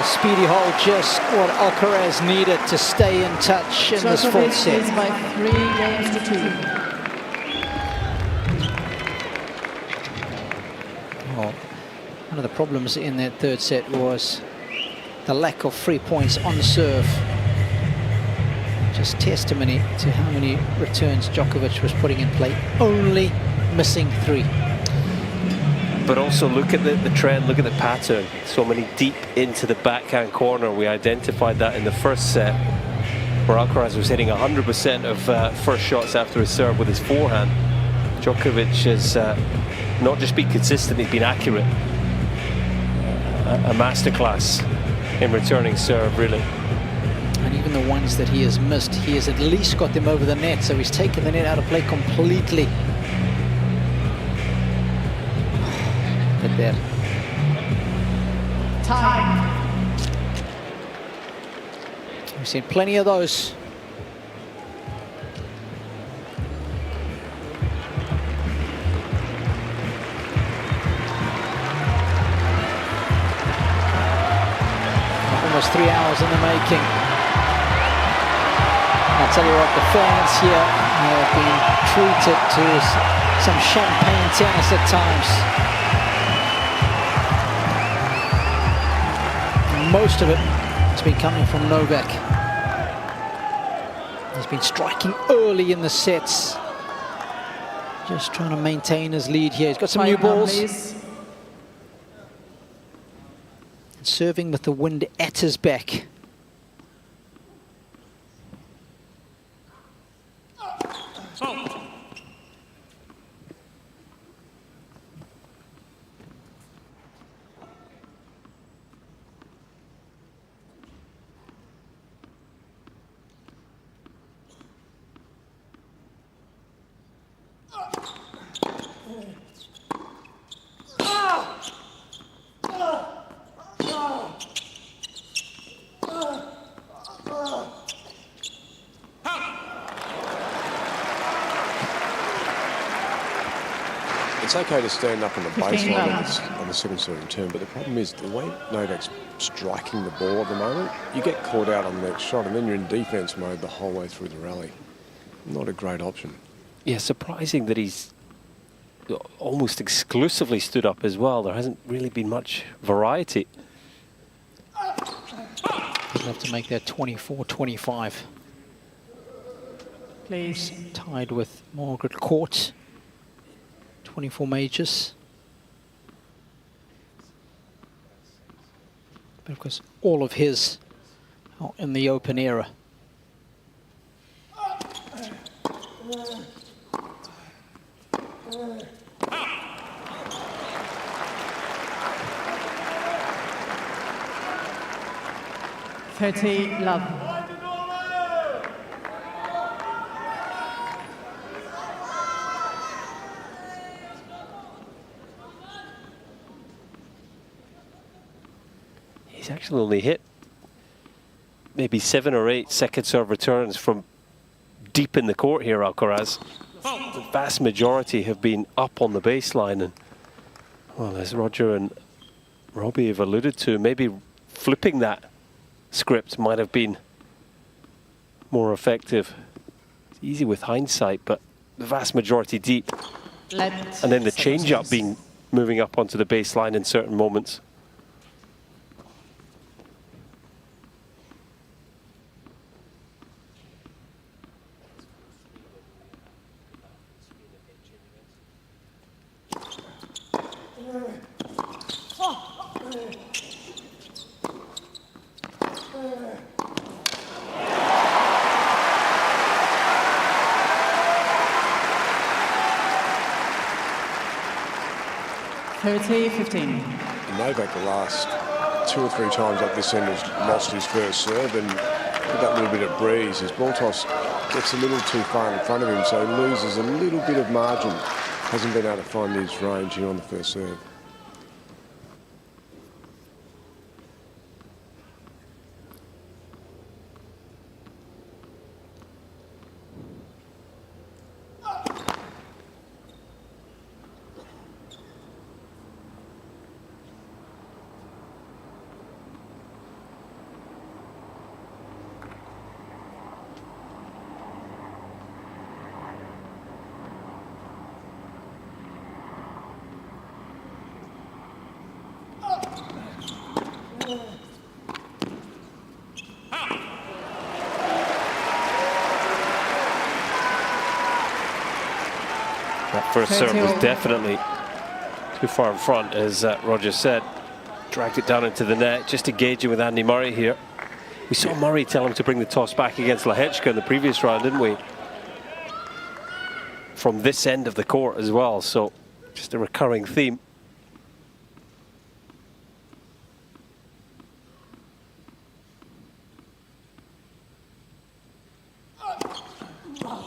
speedy hold, just what Alcaraz needed to stay in touch in this fourth Djokovic set. is by 3 games to 2. Well, one of the problems in that third set was the lack of free points on serve. Just testimony to how many returns Djokovic was putting in play, only missing 3. But also look at the trend, look at the pattern. So many deep into the backhand corner. We identified that in the first set, where Alcaraz was hitting 100% of first shots after his serve with his forehand. Djokovic has not just been consistent, he's been accurate. A masterclass in returning serve, really. And even the ones that he has missed, he has at least got them over the net, so he's taken the net out of play completely. Look at that. Time. We've seen plenty of those. Almost 3 hours in the making. I'll tell you what, the fans here have been treated to some champagne tennis at times. Most of it has been coming from Novak. He's been striking early in the sets. Just trying to maintain his lead here. He's got some new balls. And serving with the wind at his back. It's okay to stand up on the baseline on the second serving turn, but the problem is the way Novak's striking the ball at the moment, you get caught out on that shot and then you're in defence mode the whole way through the rally. Not a great option. Yeah, surprising that he's almost exclusively stood up as well. There hasn't really been much variety. He'll have to make that 24-25. Please. Tied with Margaret Court. 24 majors. But of course, all of his are in the Open era. Love. He's actually only hit maybe 7 or 8 second serve returns from deep in the court here, Alcaraz. The vast majority have been up on the baseline, and well, as Roger and Robbie have alluded to, maybe flipping that script might have been more effective. It's easy with hindsight, but the vast majority deep. And then the change-up being moving up onto the baseline in certain moments. Novak the last 2 or 3 times up this end has lost his first serve, and with that little bit of breeze, his ball toss gets a little too far in front of him, so he loses a little bit of margin. Hasn't been able to find his range here on the first serve. That first serve was definitely too far in front, as Roger said. Dragged it down into the net, just engaging with Andy Murray here. We saw Murray tell him to bring the toss back against Lehechka in the previous round, didn't we? From this end of the court as well, so just a recurring theme.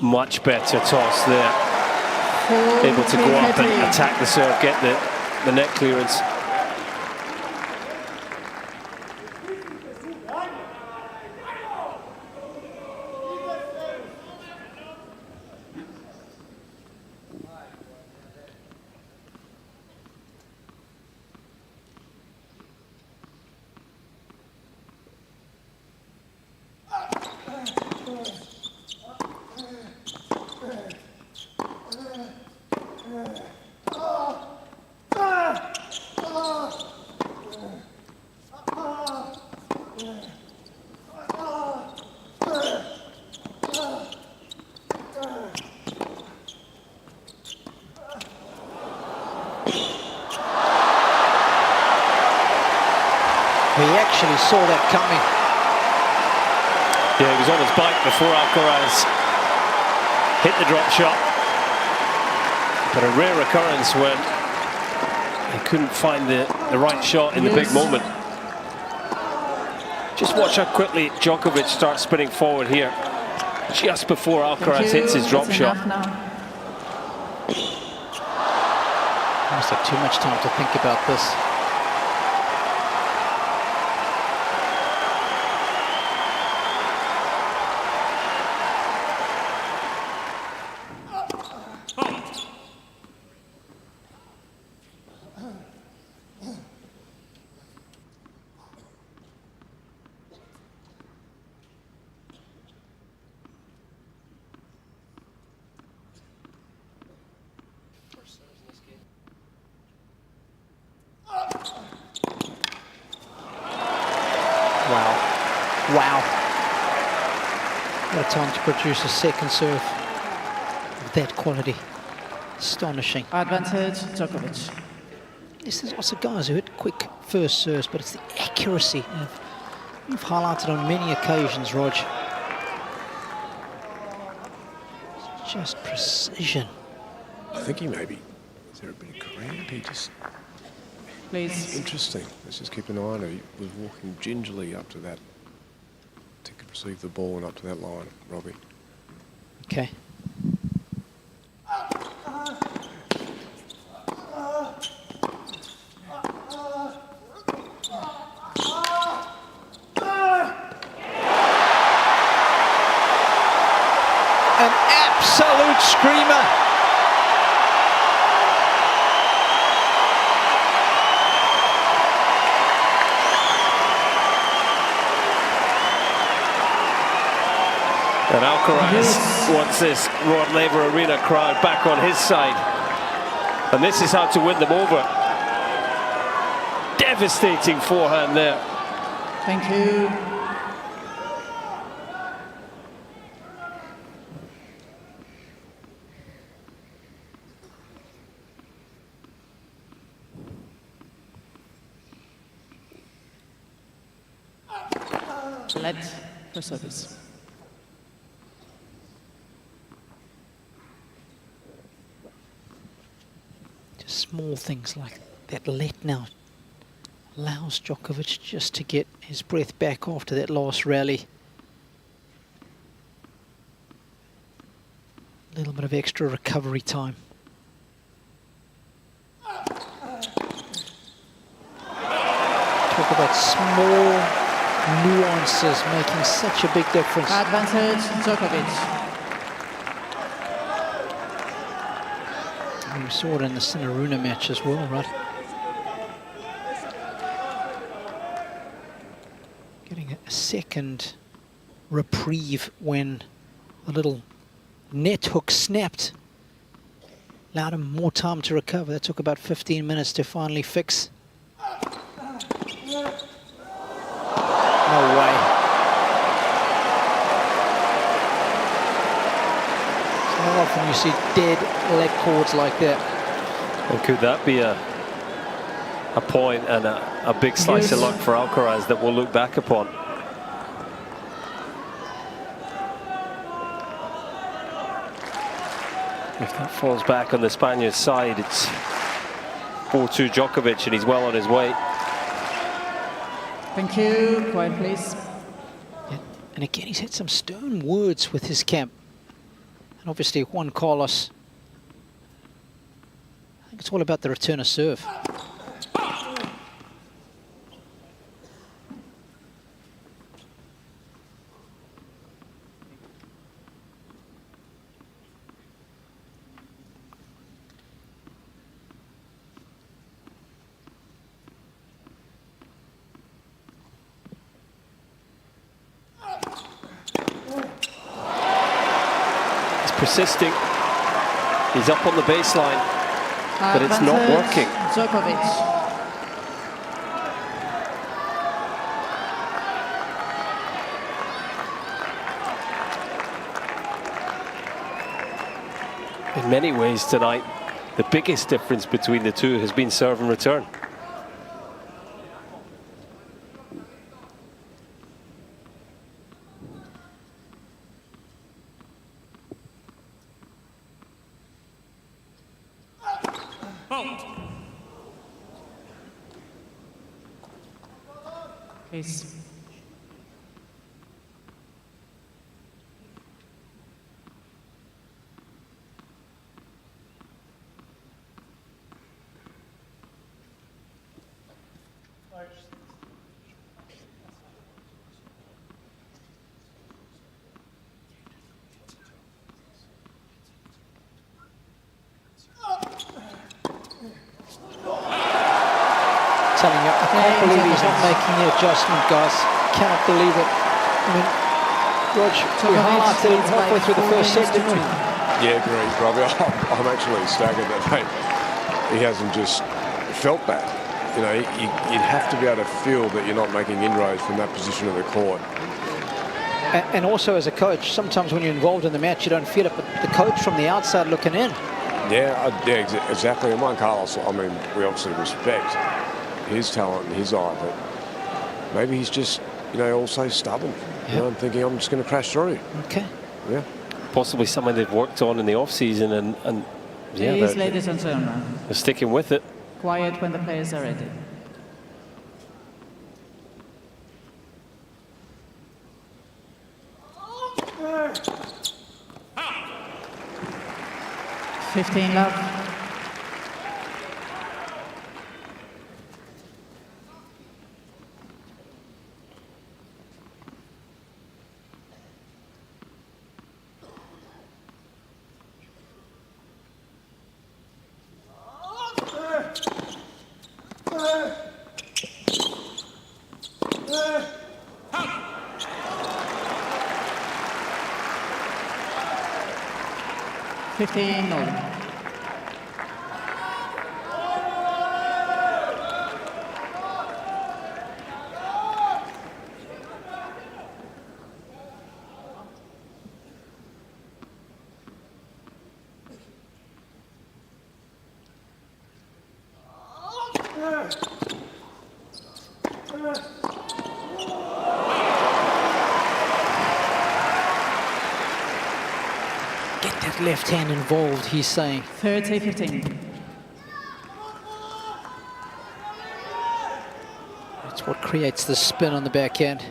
Much better toss there. Able to go up and attack the serve, get the net clearance. He actually saw that coming. Yeah, he was on his bike before Alcaraz hit the drop shot. But a rare occurrence when he couldn't find the right shot in the big moment. Just watch how quickly Djokovic starts spinning forward here, just before Alcaraz hits his drop shot. He must have too much time to think about this. Wow. What a time to produce a second serve of that quality. Astonishing. Advantage, Djokovic. There's lots of guys who hit quick first serves, but it's the accuracy you've highlighted on many occasions, Rog. It's just precision. I think he maybe, is there a bit of cramp? He just, Please. interesting. Let's just keep an eye on him. He was walking gingerly up to that, to receive the ball and up to that line, Robbie. Okay. An absolute screamer. And Alcaraz wants this Rod Laver Arena crowd back on his side. And this is how to win them over. Devastating forehand there. Thank you. Let for service. Just small things like that let now allows Djokovic just to get his breath back after that last rally. A little bit of extra recovery time. Talk about small nuances making such a big difference. Advantage, Djokovic. We saw it in the Sinner match as well, right? Getting a second reprieve when the little net hook snapped. Allowed him more time to recover. That took about 15 minutes to finally fix. No way. It's another often you see dead leg cords like that. And could that be a point and a big slice of luck for Alcaraz that we'll look back upon? If that falls back on the Spaniard's side, it's 4-2 Djokovic, and he's well on his way. Thank you. Quiet, please. Yeah. And again, he's had some stern words with his camp. And obviously Juan Carlos, I think it's all about the return of serve. Persisting. He's up on the baseline, but it's not working. Djokovic. In many ways tonight, the biggest difference between the two has been serve and return. Please. Telling you, I can't believe he's not making the adjustment, guys. Cannot believe it. I mean, Rog, we highlighted it halfway through the first set, didn't we? Yeah, agreed, Robbie. I'm actually staggered that he hasn't just felt that. You know, you'd have to be able to feel that you're not making inroads from that position of the court. And also as a coach, sometimes when you're involved in the match, you don't feel it, but the coach from the outside looking in. Yeah, exactly. And Juan Carlos, I mean, we obviously respect his talent and his eye, but maybe he's just, you know, also stubborn. You know, I'm thinking I'm just going to crash through. Okay. Yeah. Possibly something they've worked on in the off-season, and yeah, Please, ladies and gentlemen. They're sticking with it. Quiet when the players are ready. Fifteen love. No. Left hand involved, he's saying. 30-15. That's what creates the spin on the backhand.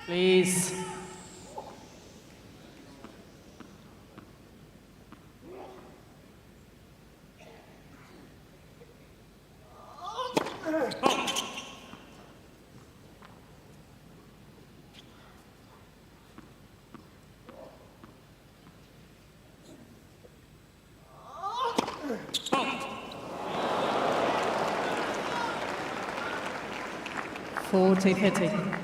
Please. 40-30.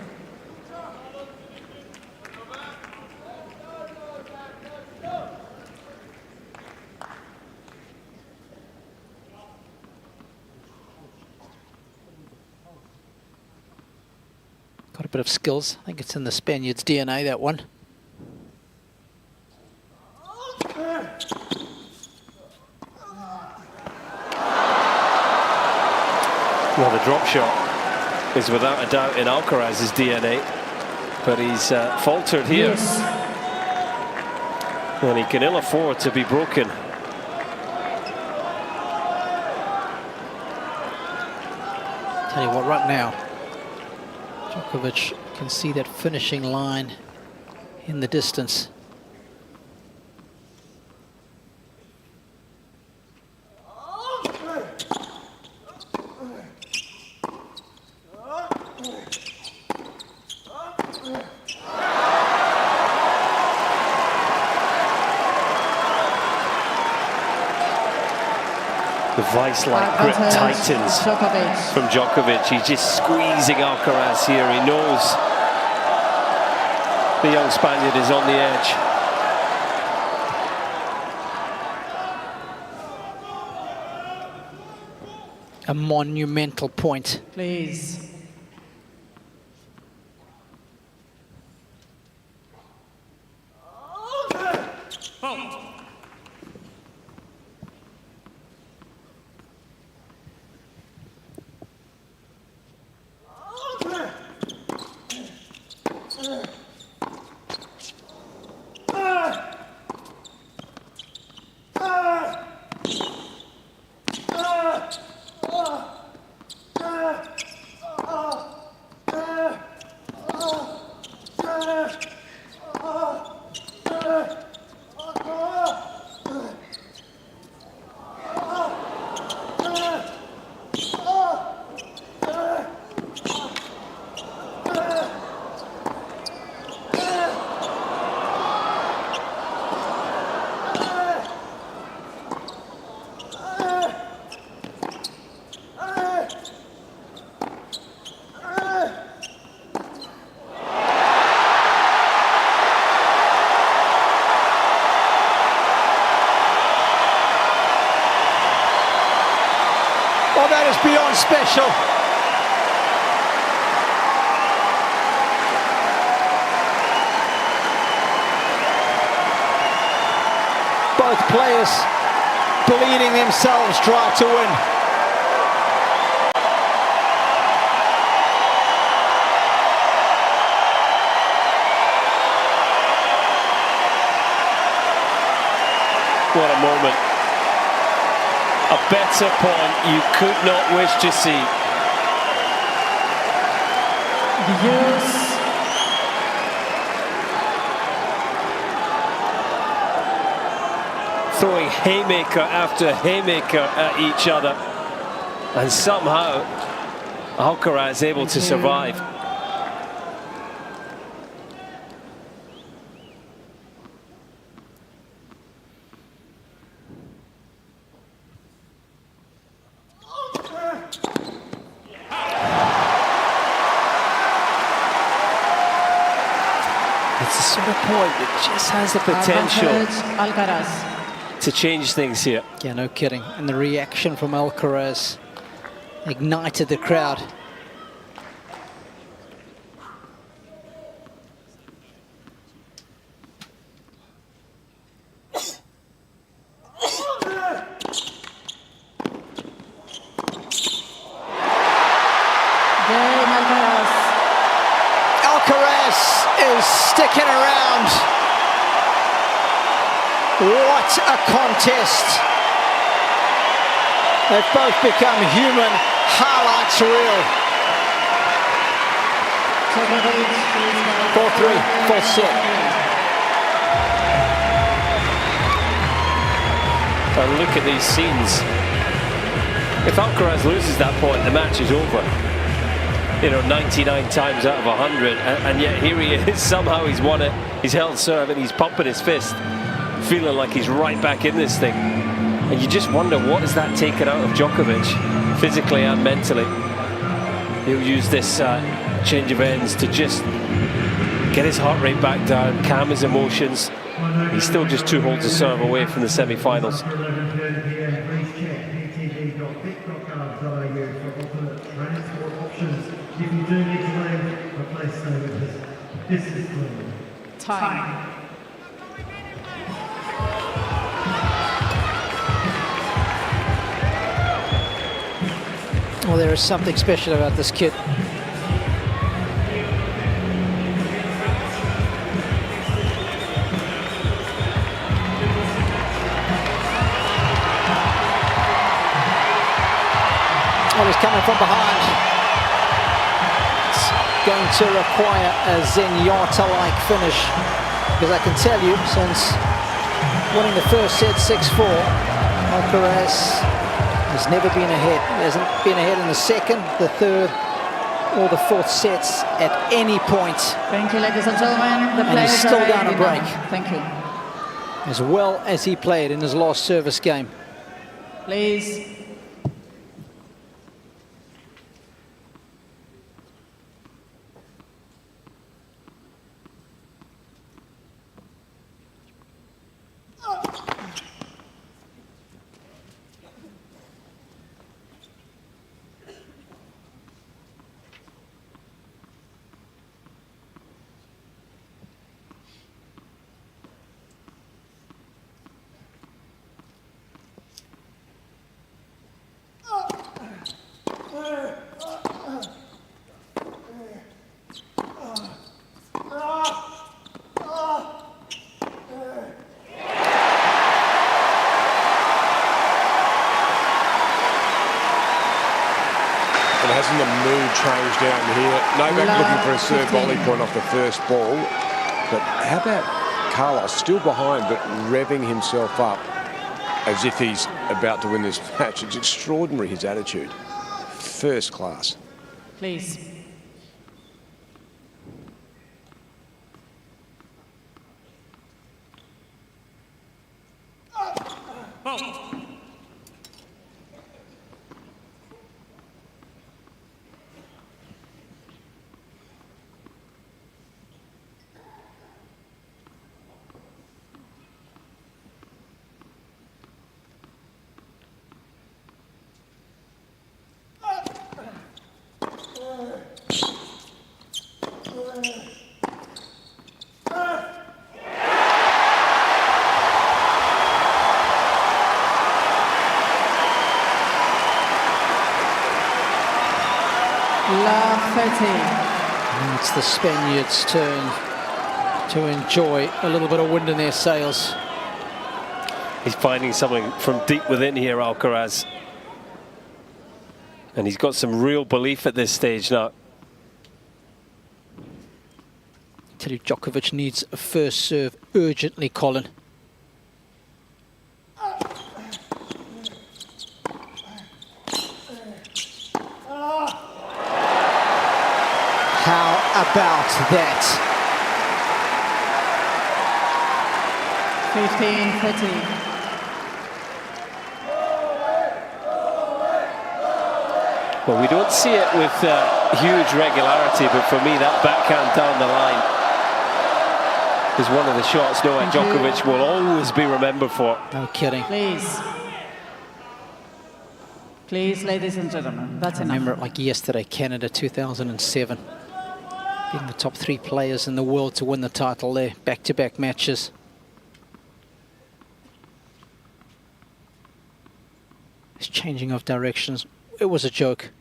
Got a bit of skills. I think it's in the Spaniards' DNA, that one. Well, the drop shot is without a doubt in Alcaraz's DNA, but he's faltered here. Yes. And he can ill afford to be broken. Tell you what, right now, Djokovic can see that finishing line in the distance. The vice-like grip tightens from Djokovic. He's just squeezing Alcaraz here. He knows the young Spaniard is on the edge. A monumental point. Please. Oh, that is beyond special. Both players bleeding themselves dry to win. What a moment. A better point you could not wish to see. Yes. Throwing haymaker after haymaker at each other. And somehow Alcaraz able to survive. It's the sort of point that just has the potential Alcaraz. to change things here. Yeah, no kidding. And the reaction from Alcaraz ignited the crowd. Alcaraz is sticking around. What a contest. They've both become human highlights reel. 4-3, full set. And look at these scenes. If Alcaraz loses that point, the match is over. You know, 99 times out of 100, and yet here he is. Somehow he's won it. He's held serve and he's pumping his fist, feeling like he's right back in this thing. And you just wonder, what is that taken out of Djokovic, physically and mentally? He'll use this change of ends to just get his heart rate back down, calm his emotions. He's still just 2 holes of serve away from the semi-finals. Time. Well, there is something special about this kid. Well, he's coming from behind. It's going to require a Zenyatta-like finish, because I can tell you, since winning the first set 6-4, Alcaraz has never been ahead. He hasn't been ahead in the second, the third, or the fourth sets at any point. Thank you, ladies and gentlemen. The And he's players still are down a ready break. now. Thank you. As well as he played in his last service game. Please. Hasn't the mood changed down here? Novak looking for a serve volley point off the first ball. But how about Carlos still behind but revving himself up as if he's about to win this match? It's extraordinary, his attitude. First class. Please. And it's the Spaniards' turn to enjoy a little bit of wind in their sails. He's finding something from deep within here, Alcaraz. And he's got some real belief at this stage now. I tell you, Djokovic needs a first serve urgently, Colin. How about that? 15-30. Well, we don't see it with huge regularity, but for me, that backhand down the line is one of the shots Novak Djokovic will always be remembered for. No kidding. Please. Please, ladies and gentlemen, that's enough. Remember it like yesterday, Canada 2007. Being the top 3 players in the world to win the title there, back-to-back matches. This changing of directions, it was a joke.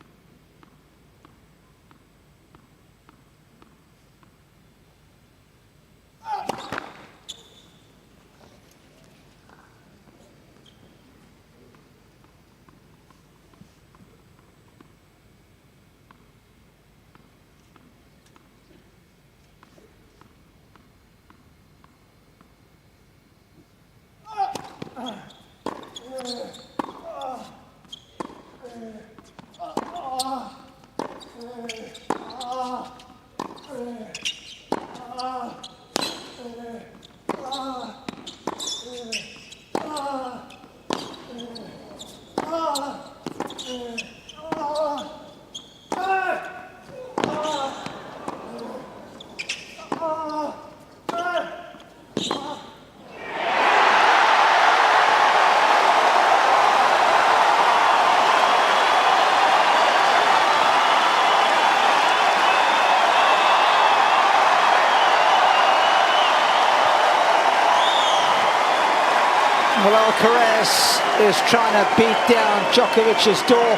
Well, Alcaraz is trying to beat down Djokovic's door.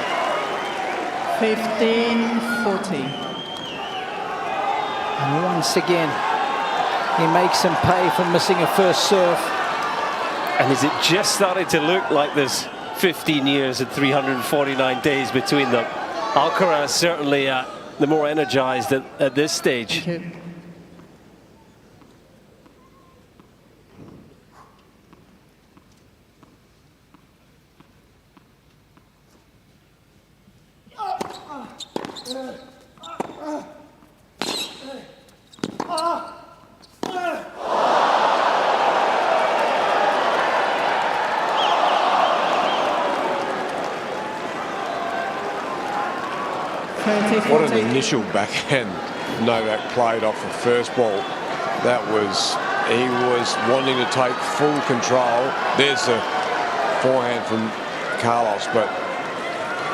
15-40. And once again, he makes him pay for missing a first serve. And is it just starting to look like there's 15 years and 349 days between them? Alcaraz certainly the more energized at this stage. Thank you. What an initial backhand Novak played off the first ball. That was, he was wanting to take full control. There's the forehand from Carlos, but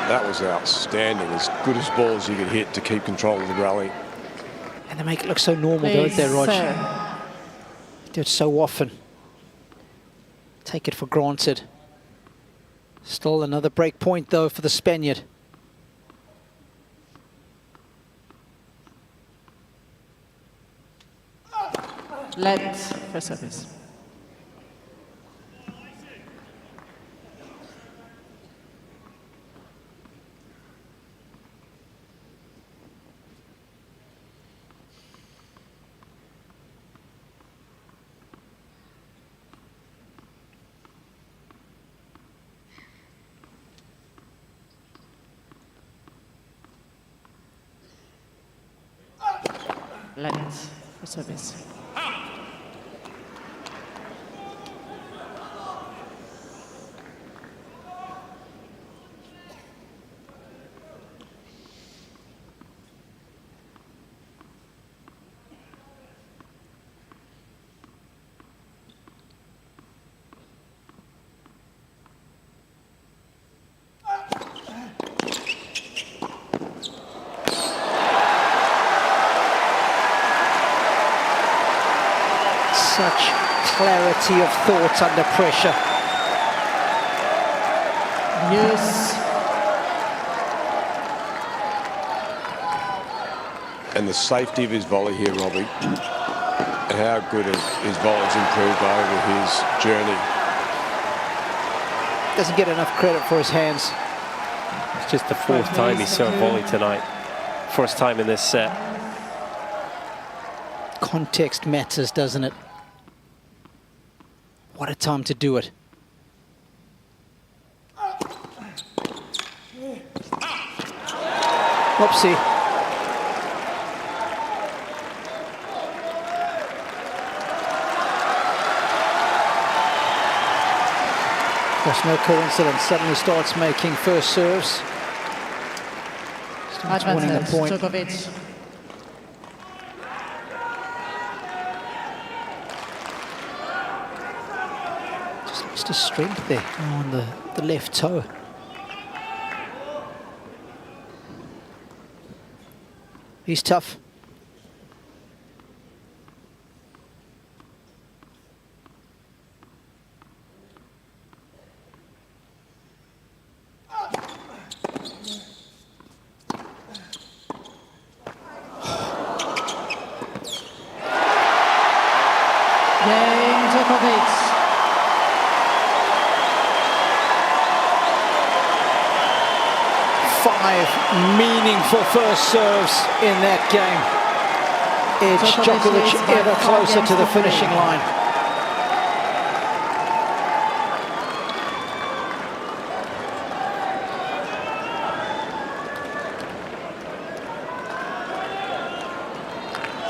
that was outstanding. As good as ball as you could hit to keep control of the rally. And they make it look so normal, don't they, Roger? They do it so often. Take it for granted. Still another break point, though, for the Spaniard. Let for service. Let for service. Such clarity of thought under pressure. Yes. And the safety of his volley here, Robbie, and how good his volley's improved over his journey. Doesn't get enough credit for his hands. It's just the fourth time he served volley tonight. First time in this set. Context matters, doesn't it? What a time to do it. Whoopsie. There's no coincidence. Suddenly starts making first serves. Starts winning the Advantage, point. Djokovic. Just a strength there on the left toe. He's tough. Game Djokovic. Five meaningful first serves in that game. Edge Djokovic ever closer to the finishing line.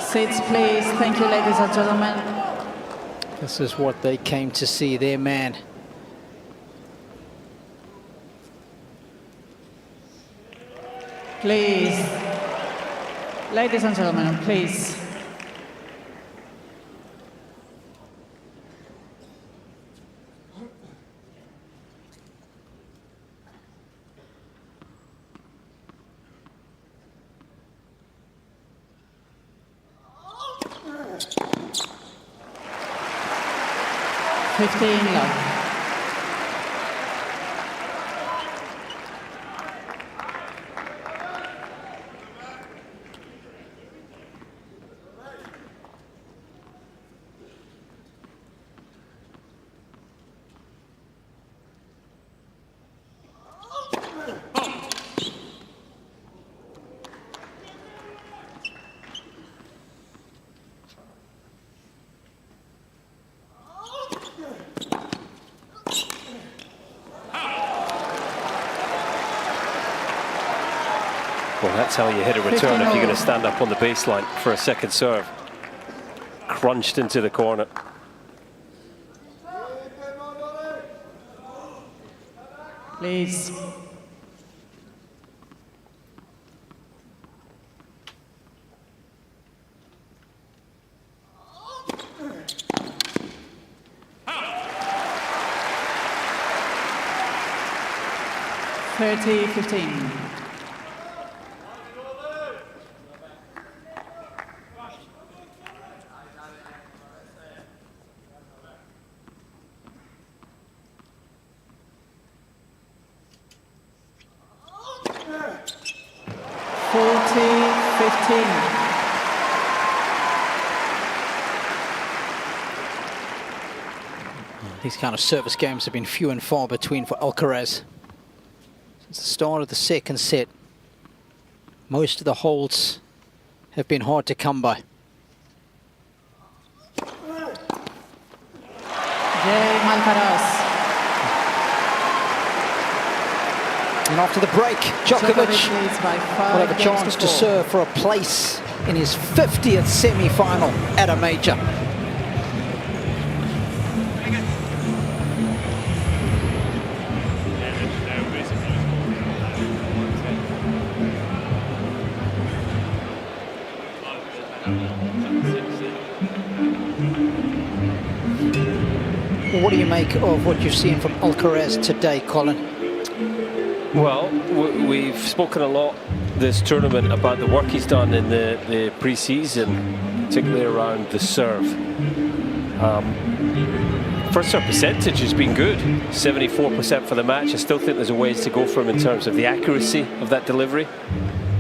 Seats, please. Thank you, ladies and gentlemen. This is what they came to see, their man. Please. Ladies and gentlemen, please. Fifteen love. Well, that's how you hit a return if you're going to stand up on the baseline for a second serve. Crunched into the corner. Please. Thirty 15. These kind of service games have been few and far between for Alcaraz. Since the start of the second set, most of the holds have been hard to come by. Alcaraz. And after the break, Djokovic leads by 5 will have a chance to serve for a place in his 50th semi-final at a major. What do you make of what you've seen from Alcaraz today, Colin? Well, we've spoken a lot this tournament about the work he's done in the pre-season, particularly around the serve. First serve percentage has been good, 74% for the match. I still think there's a ways to go for him in terms of the accuracy of that delivery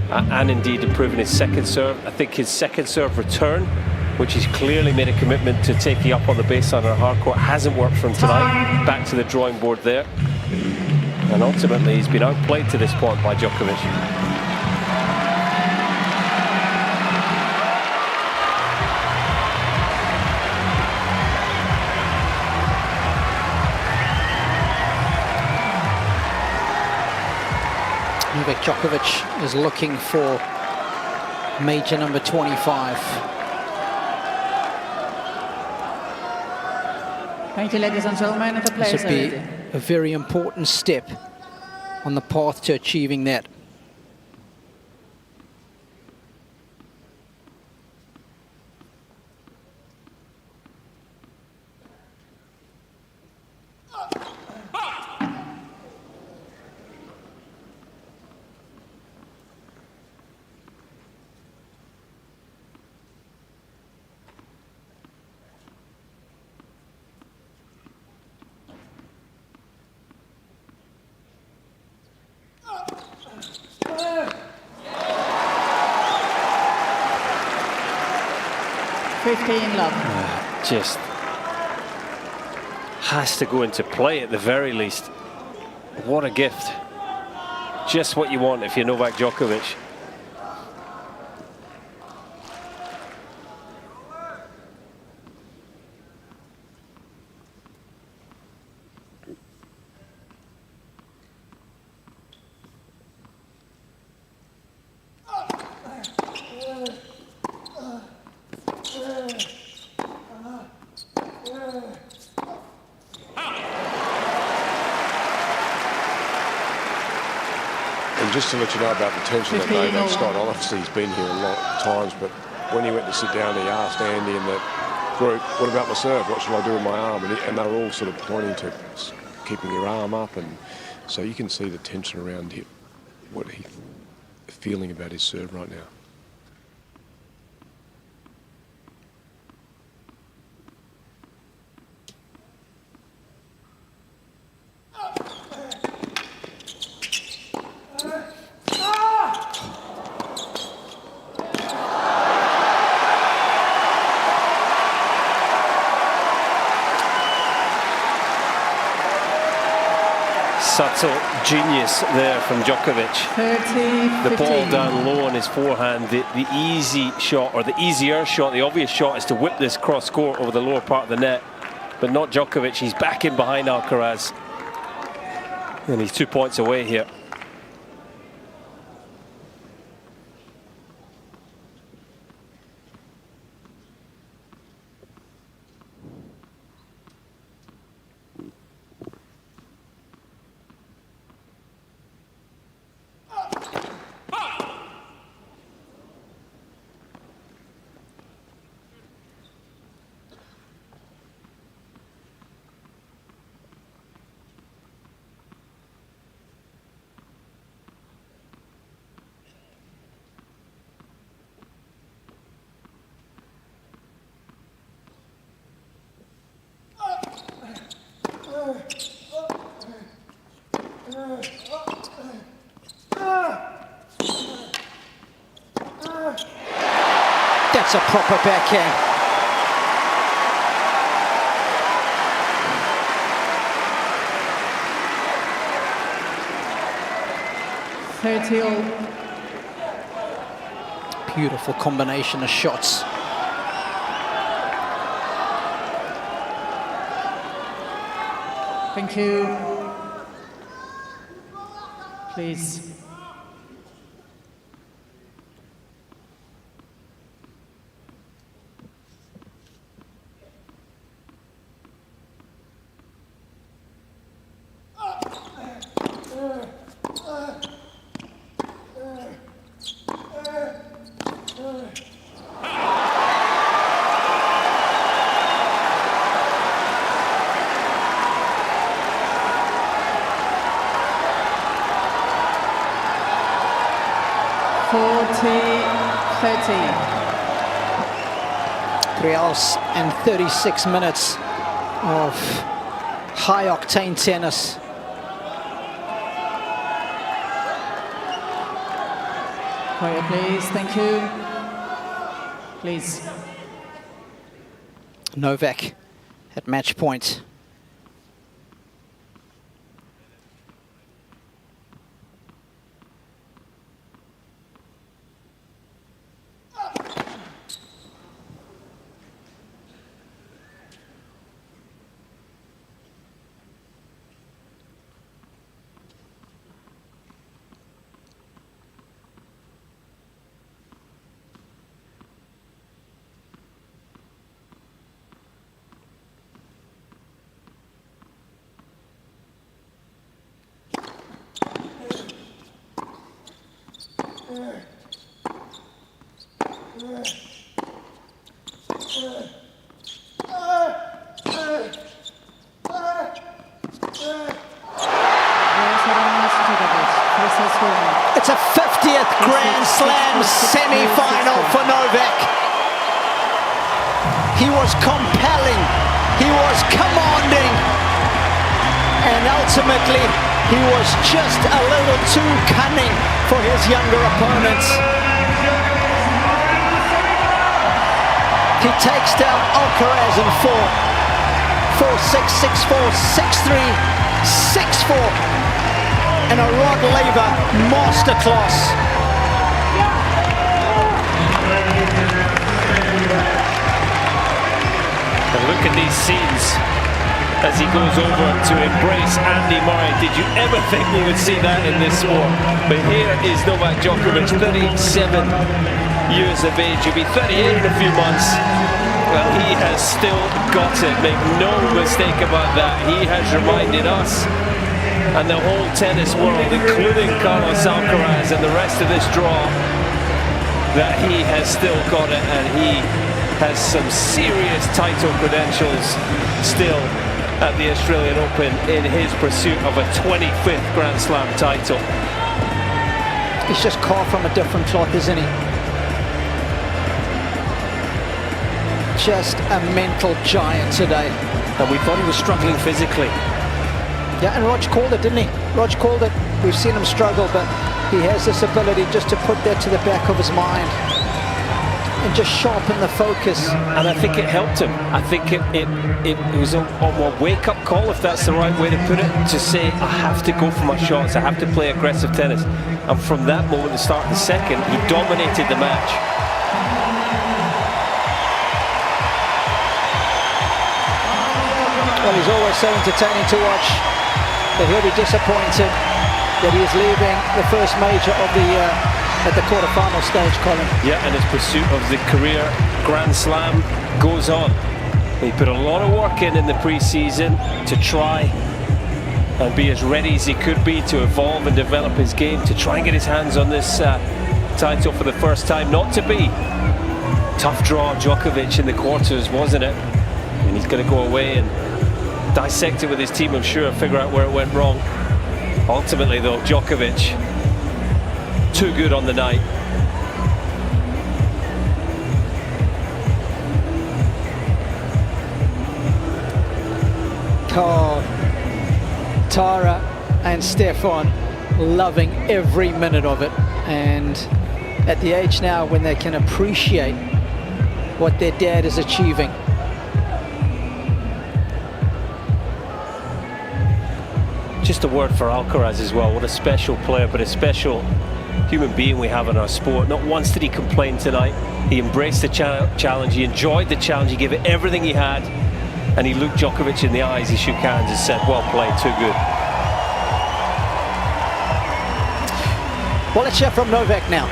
and indeed improving his second serve. I think his second serve return, which he's clearly made a commitment to taking up on the baseline or hard court, hasn't worked for him tonight. Back to the drawing board there. And ultimately, he's been outplayed to this point by Djokovic. Novak Djokovic is looking for major number 25. Thank you, ladies and gentlemen. The This players would are be ready. a very important step on the path to achieving that. Just has to go into play at the very least. What a gift. Just what you want if you're Novak Djokovic. Just to let you know about the tension that Novak Scott, obviously he's been here a lot of times, but when he went to sit down, he asked Andy and that group, what about my serve? What should I do with my arm? And they were all sort of pointing to keeping your arm up, and so you can see the tension around him, what he's feeling about his serve right now. Subtle genius there from Djokovic. 30-15. The ball down low on his forehand. The easy shot, or the easier shot, the obvious shot is to whip this cross court over the lower part of the net. But not Djokovic. He's back in behind Alcaraz. And he's 2 points away here. That's a proper backhand. Beautiful combination of shots. Thank you. Please. Three hours and 36 minutes of high-octane tennis. Quiet, please. Thank you. Please. Novak at match point. It's a 50th Grand Slam semi-final for Novak. He was compelling, he was commanding, and ultimately he was just a little too cunning for his younger opponents. He takes down Alcaraz in 4, 4-6, 6-4, 6-3, 6-4. And a Rod Laver masterclass. And look at these scenes as he goes over to embrace Andy Murray. Did you ever think we would see that in this sport? But here is Novak Djokovic, 37 years of age. He'll be 38 in a few months. Well, he has still got it. Make no mistake about that. He has reminded us and the whole tennis world, including Carlos Alcaraz and the rest of this draw, that he has still got it, and he has some serious title credentials still at the Australian Open in his pursuit of a 25th Grand Slam title. He's just carved from a different cloth, isn't he? Just a mental giant today. And we thought he was struggling physically. Yeah, and Rog called it, didn't he? Rog called it. We've seen him struggle, but he has this ability just to put that to the back of his mind and just sharpen the focus. And I think it helped him. I think it was a wake-up call, if that's the right way to put it, to say, I have to go for my shots, I have to play aggressive tennis. And from that moment, the start of the second, he dominated the match. Well, he's always so entertaining to watch, but he'll be disappointed that he is leaving the first major of the year at the quarterfinal stage, Colin. Yeah, and his pursuit of the career Grand Slam goes on. He put a lot of work in the pre-season to try and be as ready as he could be to evolve and develop his game, to try and get his hands on this title for the first time. Not to be. Tough draw, Djokovic in the quarters, wasn't it? And he's going to go away and dissect it with his team, I'm sure, figure out where it went wrong. Ultimately, though, Djokovic, too good on the night. Oh, Tara and Stefan loving every minute of it, and at the age now when they can appreciate what their dad is achieving. Just a word for Alcaraz as well. What a special player, but a special human being we have in our sport. Not once did he complain tonight. He embraced the challenge, he enjoyed the challenge, he gave it everything he had, and he looked Djokovic in the eyes, he shook hands and said, well played, too good. Well, let's hear from Novak now.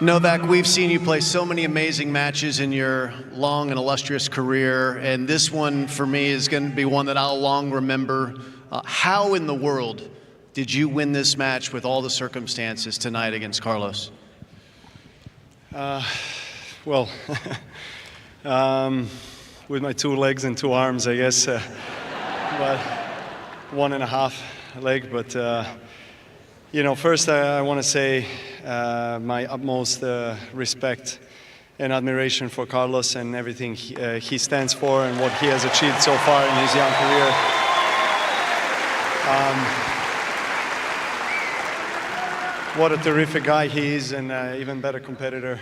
Novak, we've seen you play so many amazing matches in your long and illustrious career, and this one for me is going to be one that I'll long remember. How in the world did you win this match with all the circumstances tonight against Carlos? Well, with my 2 legs and 2 arms, I guess, but 1.5 leg. But you know, first I want to say my utmost respect and admiration for Carlos and everything he stands for and what he has achieved so far in his young career. What a terrific guy he is, and even better competitor.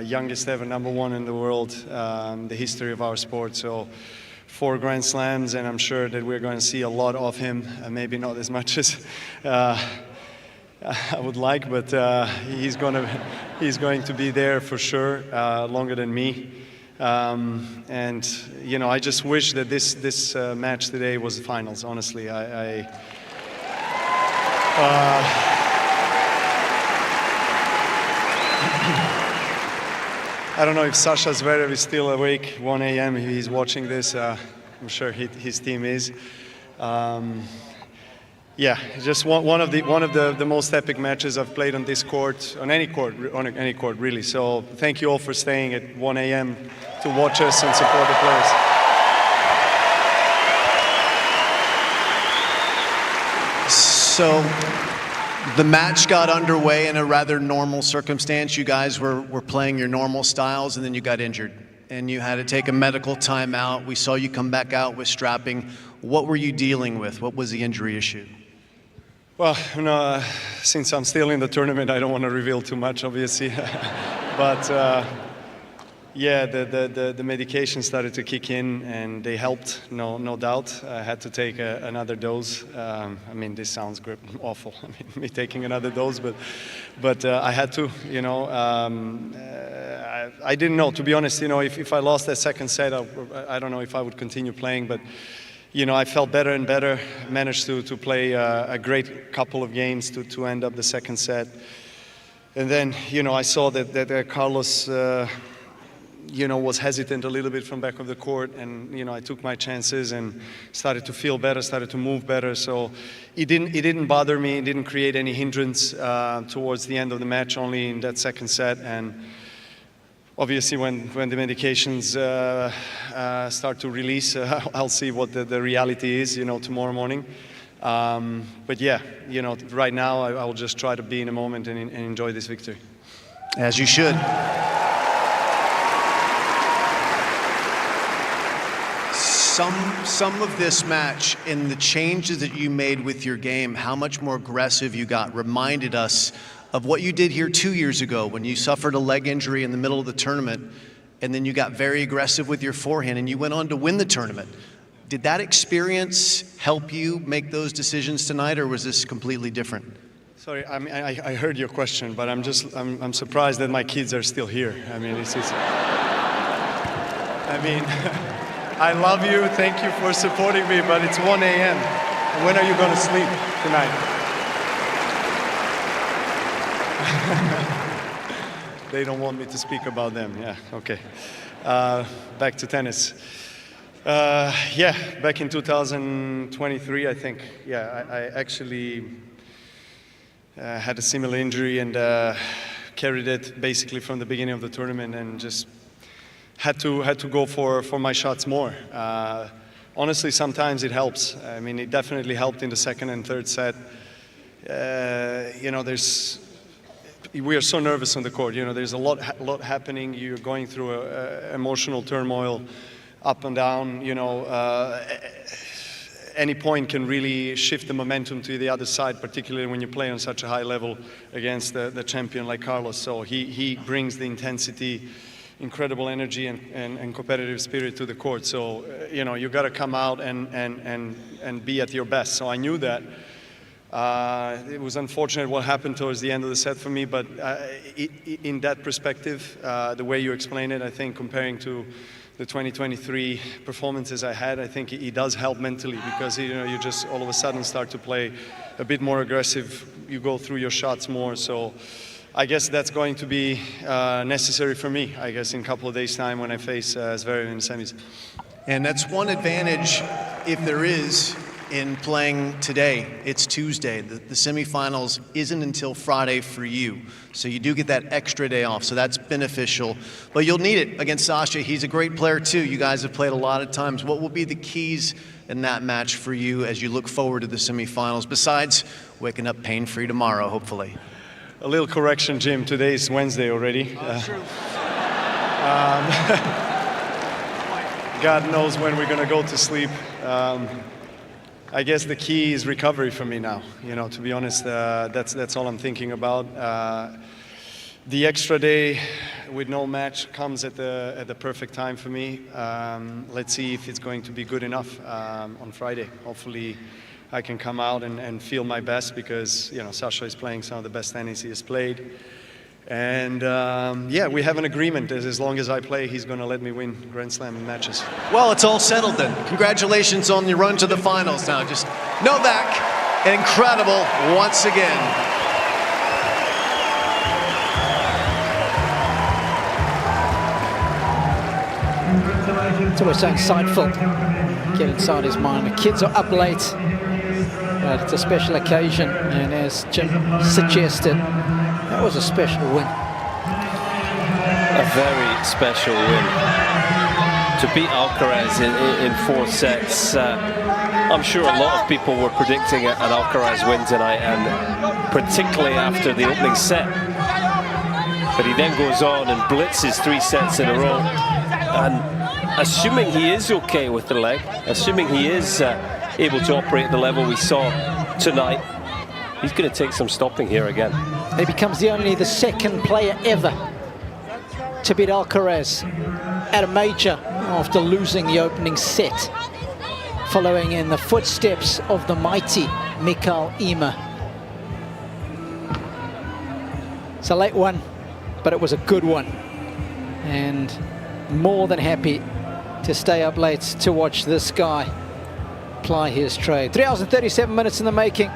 Youngest ever #1 in the world, the history of our sport. So 4 Grand Slams, and I'm sure that we're going to see a lot of him. Maybe not as much as I would like, but he's going to be there for sure, longer than me. And you know, I just wish that this match today was the finals. Honestly, I don't know if Sasha Zverev is still awake. 1 a.m. He's watching this. I'm sure his team is. Yeah, just one of the most epic matches I've played on this court, on any court really. So thank you all for staying at 1 a.m. to watch us and support the players. So the match got underway in a rather normal circumstance. You guys were playing your normal styles, and then you got injured. And you had to take a medical timeout. We saw you come back out with strapping. What were you dealing with? What was the injury issue? Well, you know, since I'm still in the tournament, I don't want to reveal too much, obviously. But yeah, the medication started to kick in, and they helped, no doubt. I had to take another dose. I mean, this sounds awful. I mean, me taking another dose, but I had to. You know, I didn't know, to be honest. You know, if I lost that second set, I don't know if I would continue playing, but. You know, I felt better and better, managed to play a great couple of games to end up the second set. And then, you know, I saw that Carlos, you know, was hesitant a little bit from back of the court, and, you know, I took my chances and started to feel better, started to move better. So it didn't bother me, it didn't create any hindrance towards the end of the match, only in that second set. And obviously, when the medications start to release, I'll see what the reality is, you know, tomorrow morning. But yeah, you know, right now I will just try to be in a moment and enjoy this victory. As you should. Some of this match and the changes that you made with your game, how much more aggressive you got, reminded us of what you did here 2 years ago when you suffered a leg injury in the middle of the tournament, and then you got very aggressive with your forehand and you went on to win the tournament. Did that experience help you make those decisions tonight, or was this completely different? Sorry, I mean, I heard your question, but I'm surprised that my kids are still here. I mean, I mean, I love you, thank you for supporting me, but it's 1 a.m. When are you going to sleep tonight? They don't want me to speak about them. Yeah, okay. Back to tennis. Yeah, back in 2023, I think. Yeah, I actually had a similar injury and carried it basically from the beginning of the tournament, and just had to go for my shots more. Honestly, sometimes it helps. I mean, it definitely helped in the second and third set. You know, we are so nervous on the court. You know, there's a lot happening. You're going through emotional turmoil. up and down, you know, any point can really shift the momentum to the other side, particularly when you play on such a high level against the champion like Carlos. So he brings the intensity, incredible energy and competitive spirit to the court. So, you know, you got to come out and be at your best. So I knew that. It was unfortunate what happened towards the end of the set for me, but in that perspective, the way you explain it, I think comparing to the 2023 performances I had, I think it does help mentally, because, you know, you just all of a sudden start to play a bit more aggressive. You go through your shots more. So I guess that's going to be necessary for me, I guess, in a couple of days' time when I face Zverev in the semis. And that's one advantage, if there is, in playing today. It's Tuesday. The semifinals isn't until Friday for you. So you do get that extra day off. So that's beneficial. But you'll need it against Sasha. He's a great player too. You guys have played a lot of times. What will be the keys in that match for you as you look forward to the semifinals, besides waking up pain-free tomorrow, hopefully? A little correction, Jim. Today is Wednesday already. True. God knows when we're going to go to sleep. I guess the key is recovery for me now. You know, to be honest, that's all I'm thinking about. The extra day with no match comes at the perfect time for me. Let's see if it's going to be good enough on Friday. Hopefully, I can come out and feel my best, because, you know, Sasha is playing some of the best tennis he has played. And yeah, we have an agreement. As long as I play, he's going to let me win Grand Slam matches. Well, it's all settled then. Congratulations on your run to the finals now. Just Novak, incredible once again. It's always so insightful. Get inside his mind. The kids are up late, but it's a special occasion, and as Jim suggested, that was a special win. A very special win. To beat Alcaraz in 4 sets. I'm sure a lot of people were predicting an Alcaraz win tonight, and particularly after the opening set. But he then goes on and blitzes 3 sets in a row. And assuming he is okay with the leg, assuming he is able to operate at the level we saw tonight, he's going to take some stopping here again. He becomes only the second player ever to beat Alcaraz at a major after losing the opening set, following in the footsteps of the mighty Mikael Ymer. It's a late one, but it was a good one, and more than happy to stay up late to watch this guy ply his trade. 3 hours and 37 minutes in the making,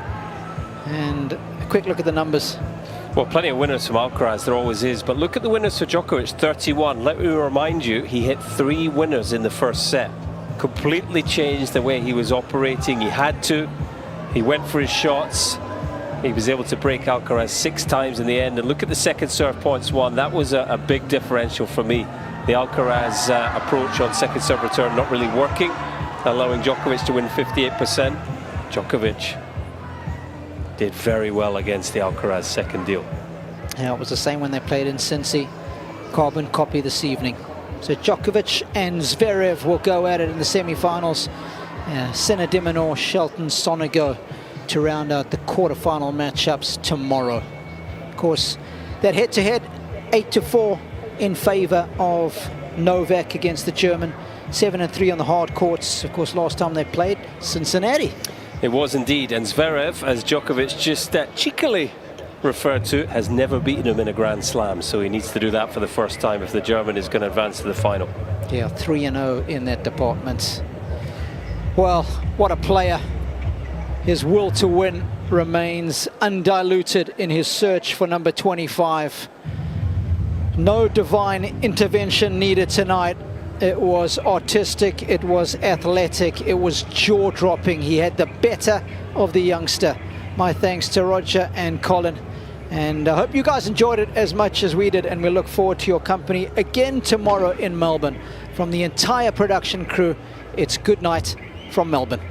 and a quick look at the numbers. Well, plenty of winners from Alcaraz, there always is, but look at the winners for Djokovic, 31. Let me remind you, he hit 3 winners in the first set. Completely changed the way he was operating. He had to. He went for his shots. He was able to break Alcaraz 6 times in the end. And look at the second serve points won. That was a big differential for me. The Alcaraz approach on second serve return not really working, allowing Djokovic to win 58%. Djokovic did very well against the Alcaraz second deal. Yeah, it was the same when they played in Cincy. Carbon copy this evening. So Djokovic and Zverev will go at it in the semi-finals. Sinner, Dimonor, Shelton, Sonego to round out the quarterfinal matchups tomorrow. Of course, that head-to-head, 8-4 in favor of Novak against the German. 7-3 on the hard courts. Of course, last time they played, Cincinnati. It was indeed, and Zverev, as Djokovic just cheekily referred to, has never beaten him in a Grand Slam, so he needs to do that for the first time if the German is going to advance to the final. Yeah, 3-0 in that department. Well, what a player. His will to win remains undiluted in his search for number 25. No divine intervention needed tonight. It was artistic, it was athletic, it was jaw-dropping. He had the better of the youngster. My thanks to Roger and Colin. And I hope you guys enjoyed it as much as we did, and we look forward to your company again tomorrow in Melbourne. From the entire production crew, it's good night from Melbourne.